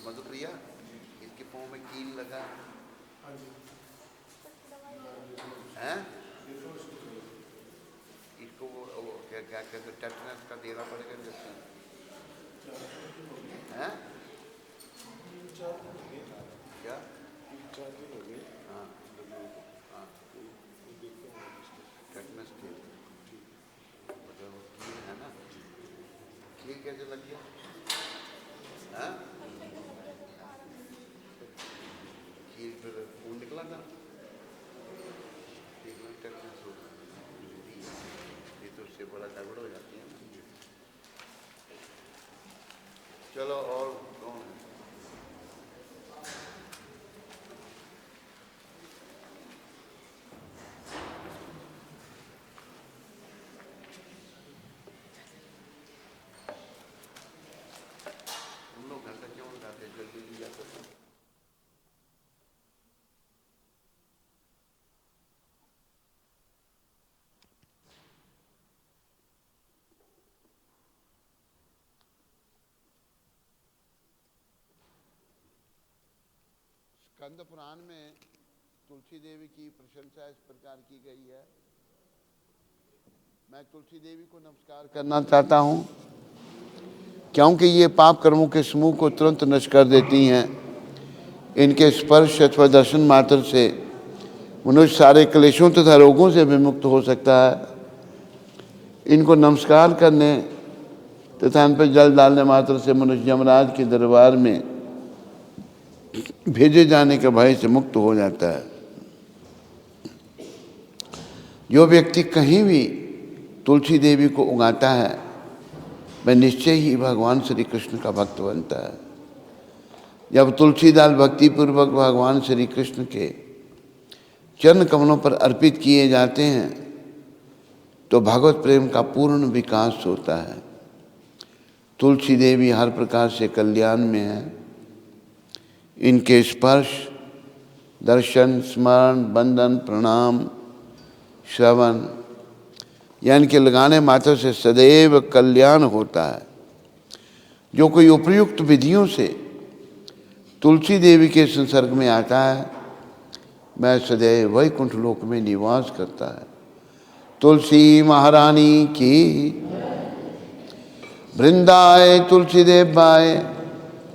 मधुप्रिया, इसके पाँव में कील लगा है, इसको वो क्या क्या कहते, टेटनस का देना पड़ेगा इंजेक्शन है क्या? कैसे लग गया? हाँ? खीर फिर खून निकला था। ये तो उससे बड़ा गड़बड़ हो जाती है ना। चलो और कौन है? हम लोग घर तक क्यों उठाते, जल्दी लिया करते। स्कंद पुराण में तुलसी देवी की प्रशंसा इस प्रकार की गई है। मैं तुलसी देवी को नमस्कार करना चाहता हूँ, क्योंकि ये पाप कर्मों के समूह को तुरंत नष्ट कर देती हैं। इनके स्पर्श अथवा दर्शन मात्र से मनुष्य सारे क्लेशों तथा रोगों से भी मुक्त हो सकता है। इनको नमस्कार करने तथा इन पर जल डालने मात्र से मनुष्य यमराज के दरबार में भेजे जाने के भय से मुक्त हो जाता है। जो व्यक्ति कहीं भी तुलसी देवी को उगाता है वह निश्चय ही भगवान श्री कृष्ण का भक्त बनता है। जब तुलसी दाल भक्तिपूर्वक भगवान श्री कृष्ण के चरण कमलों पर अर्पित किए जाते हैं तो भगवत प्रेम का पूर्ण विकास होता है। तुलसी देवी हर प्रकार से कल्याण में है। इनके स्पर्श, दर्शन, स्मरण, बंदन, प्रणाम, श्रवण या इनके लगाने मात्र से सदैव कल्याण होता है। जो कोई उपयुक्त विधियों से तुलसी देवी के संसर्ग में आता है वह सदैव वैकुंठ लोक में निवास करता है। तुलसी महारानी की वृंदाए तुलसी देवाय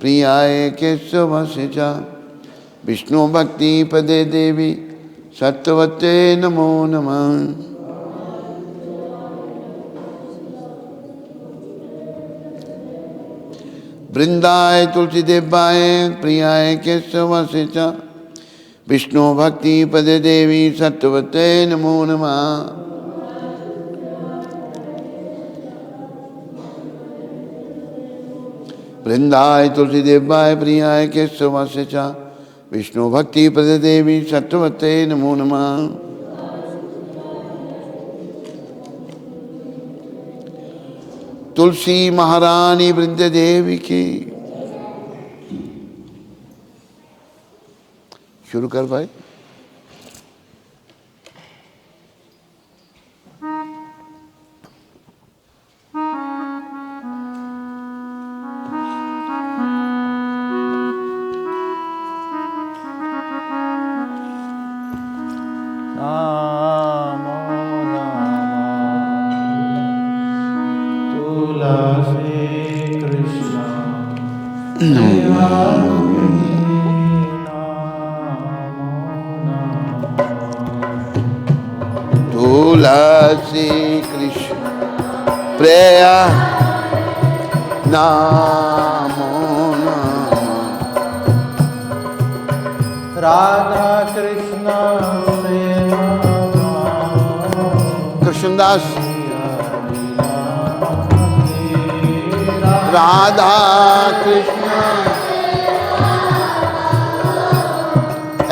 प्रियाय केशव सिचा विष्णु भक्ति पदे देवी सत्यवते नमो नमः। वृंदाय तुलसी देवाय प्रियाय केशव सिचा विष्णु भक्ति पदे देवी सत्यवते नमो नमः। वृंदाय तुलसी देवाय प्रियाय केशव सिचा विष्णु भक्ति पदे देवी सत्यवते नमो नमः। तुलसी महारानी वृंद देवी की। शुरू कर भाई। तुलसी कृष्ण प्रिया नामो नमः। राधा कृष्ण कृष्णदास राधा कृष्ण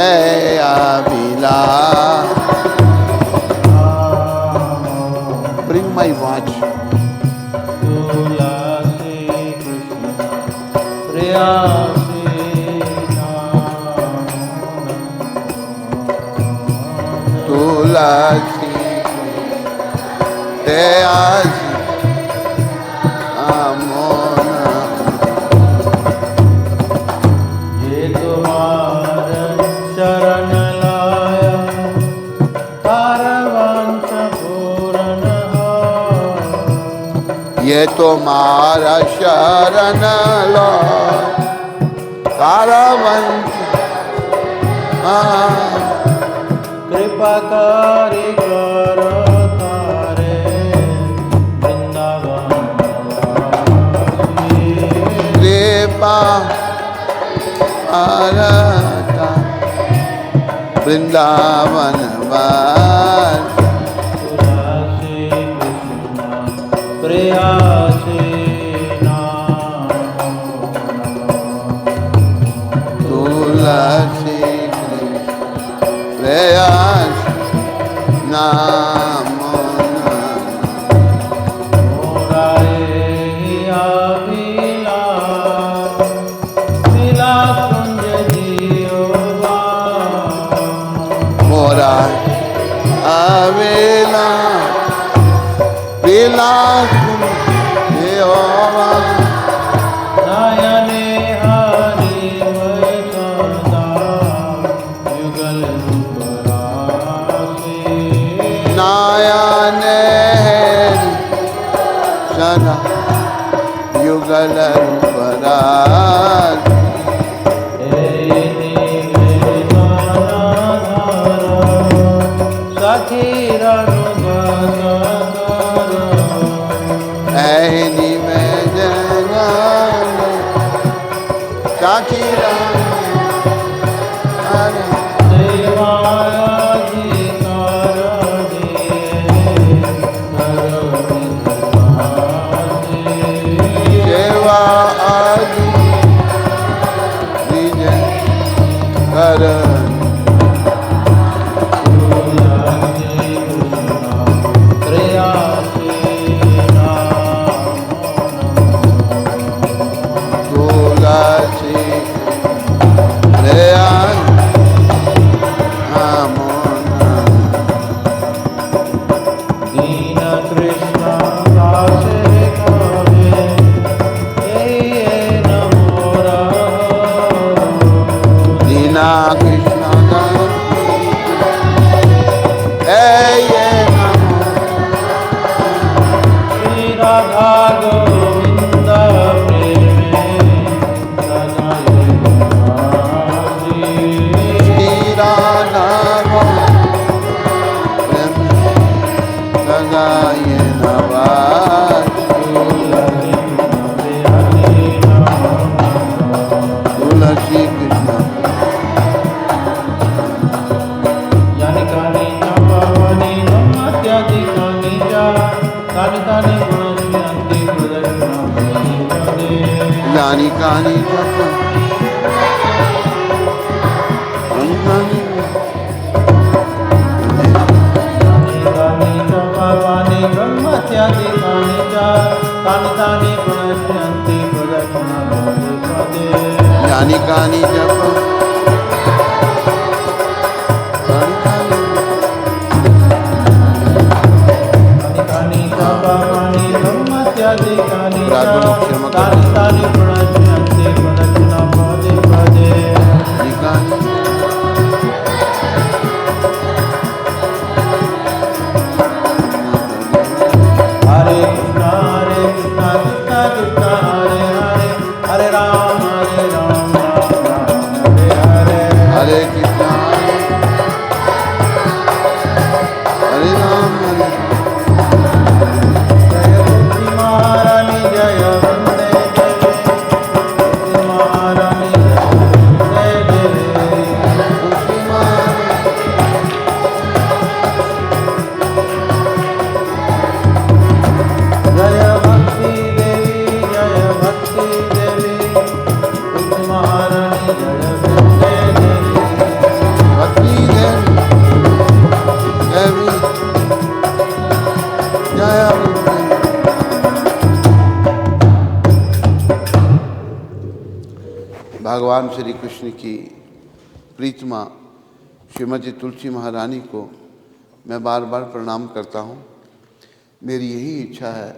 ए Abhilash. Bring my watch. Tulasi Teasi Amona. ये तुम्हारा शरण लाया कारवंश पूर्ण हो। ये तुम्हारा शरण लो कारवंश कृपा करी करो तारे वृंदावन आरता वृंदावन वास तुलसी कृष्ण प्रयासे तुलसी प्रयास नाम मोरा अवेला विलास नयने हरि सदा युगल नायन सदा युगल रूपराज ऐनी में जगन साखी सेवा आदि विजय कर जानी कहानी जानी कहानी जप भगवान श्री कृष्ण की प्रीतमा श्रीमती तुलसी महारानी को मैं बार बार प्रणाम करता हूँ। मेरी यही इच्छा है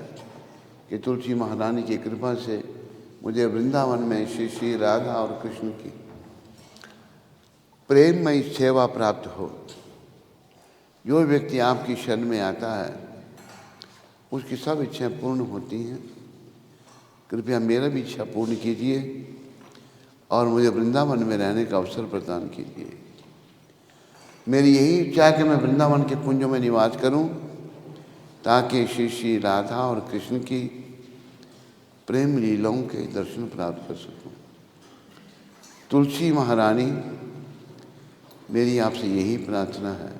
कि तुलसी महारानी की कृपा से मुझे वृंदावन में श्री श्री राधा और कृष्ण की प्रेममयी सेवा प्राप्त हो। जो व्यक्ति आपकी शरण में आता है उसकी सब इच्छाएं पूर्ण होती हैं। कृपया मेरा भी इच्छा पूर्ण कीजिए और मुझे वृंदावन में रहने का अवसर प्रदान कीजिए। मेरी यही इच्छा है कि मैं वृंदावन के कुंजों में निवास करूं ताकि श्री श्री राधा और कृष्ण की प्रेम लीलाओं के दर्शन प्राप्त कर सकूं। तुलसी महारानी, मेरी आपसे यही प्रार्थना है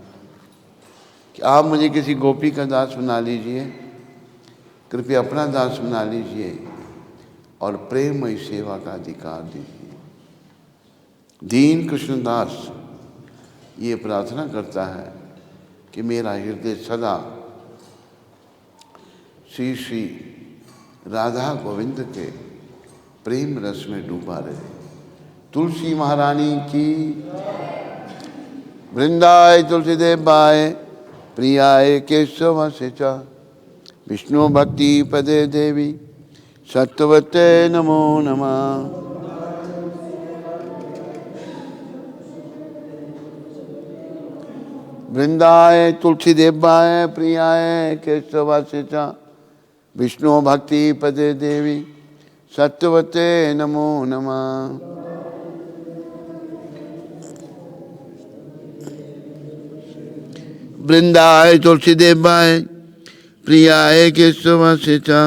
कि आप मुझे किसी गोपी का दास बना लीजिए, कृपया अपना दास बना लीजिए और प्रेममयी सेवा का अधिकार दीजिए। दीन कृष्णदास ये प्रार्थना करता है कि मेरा हृदय सदा श्री श्री राधा गोविंद के प्रेम रस में डूबा रहे। तुलसी महारानी की, वृंदाय तुलसी देवाय प्रियाय केशव शिचा, विष्णु भक्ति पदे देवी सत्वते नमो नमः। वृंदाय तुलसी देवाय प्रियाय केशव शिचा, विष्णु भक्ति पदे देवी सत्वते नमो नमः। वृंदाय तुलसी देवाय प्रियाय केशव शिचा,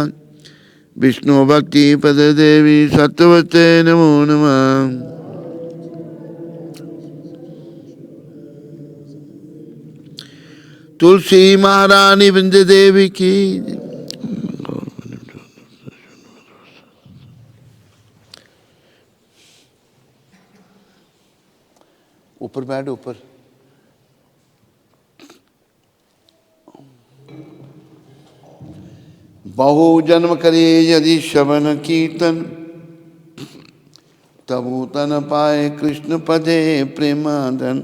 विष्णु भक्ति पदे देवी सत्वते नमो नमः। तुलसी महारानी वृंद देवी की। ऊपर बैठ, ऊपर। बहु जन्म करे यदि श्रवण कीर्तन, तबु तन पाए कृष्ण पदे प्रेमाधन।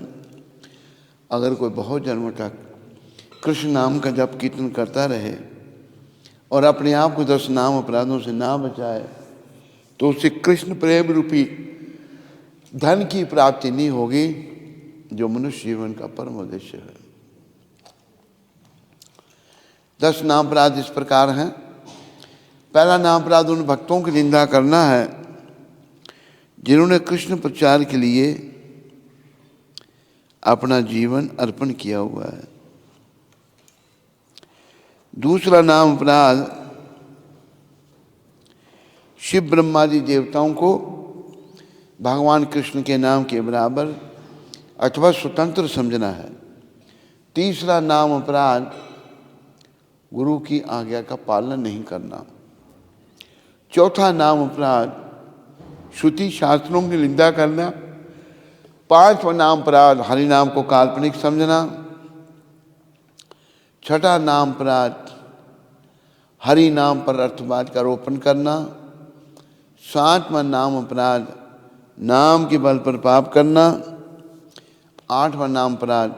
अगर कोई बहुत जन्म तक कृष्ण नाम का जप कीर्तन करता रहे और अपने आप को 10 नाम अपराधों से ना बचाए, तो उसे कृष्ण प्रेम रूपी धन की प्राप्ति नहीं होगी, जो मनुष्य जीवन का परम उद्देश्य है। 10 नाम अपराध इस प्रकार हैं। पहला नाम अपराध उन भक्तों की निंदा करना है जिन्होंने कृष्ण प्रचार के लिए अपना जीवन अर्पण किया हुआ है। दूसरा नाम अपराध शिव ब्रह्मादि देवताओं को भगवान कृष्ण के नाम के बराबर अथवा स्वतंत्र समझना है। तीसरा नाम अपराध गुरु की आज्ञा का पालन नहीं करना। चौथा नाम अपराध श्रुति शास्त्रों की निंदा करना। 5वां नाम अपराध हरि नाम को काल्पनिक समझना। 6ठा नाम अपराध हरि नाम पर अर्थवाद का आरोपण करना। 7वां नाम अपराध नाम के बल पर पाप करना। 8वां नाम अपराध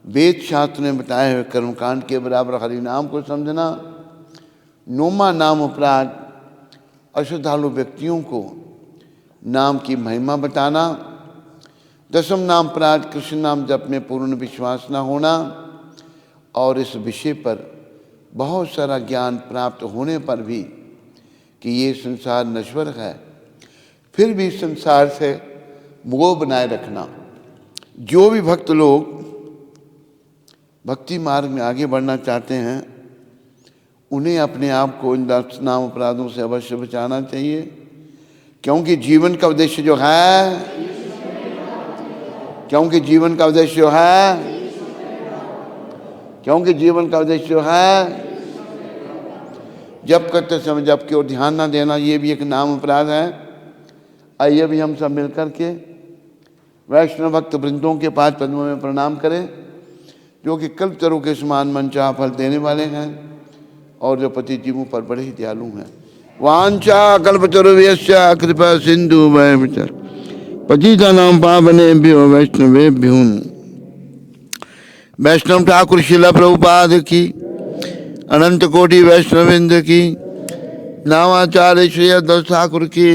वेद शास्त्र ने बताए हुए कर्मकांड के बराबर हरि नाम को समझना। 9वां नाम अपराध अश्रद्धालु व्यक्तियों को नाम की महिमा बताना। 10वां नाम अपराध कृष्ण नाम जप में पूर्ण विश्वास न होना और इस विषय पर बहुत सारा ज्ञान प्राप्त होने पर भी कि ये संसार नश्वर है, फिर भी संसार से मोह बनाए रखना। जो भी भक्त लोग भक्ति मार्ग में आगे बढ़ना चाहते हैं, उन्हें अपने आप को इन 10 नाम अपराधों से अवश्य बचाना चाहिए, क्योंकि जीवन का उद्देश्य जो है, क्योंकि जीवन का उद्देश्य जो है, क्योंकि जीवन का उद्देश्य जो है, जप करते समय जप की ओर ध्यान ना देना, ये भी एक नाम अपराध है। आइए भी हम सब मिलकर के वैष्णव भक्त वृंदों के 5 पद्मों में प्रणाम करें, जो कि कल्पतरु के समान मनचाहा फल देने वाले हैं और जो पति जीवों पर बड़े ही दयालु हैं। वांछा कल्पतरुभ्यश्च कृपा सिंधु पतितानां पावनेभ्यो वैष्णवेभ्यो। वैष्णव ठाकुर शिला प्रभुपाद की, अनंत कोटि वैष्णविंद की, नामाचार्य श्री अद्वैत ठाकुर की।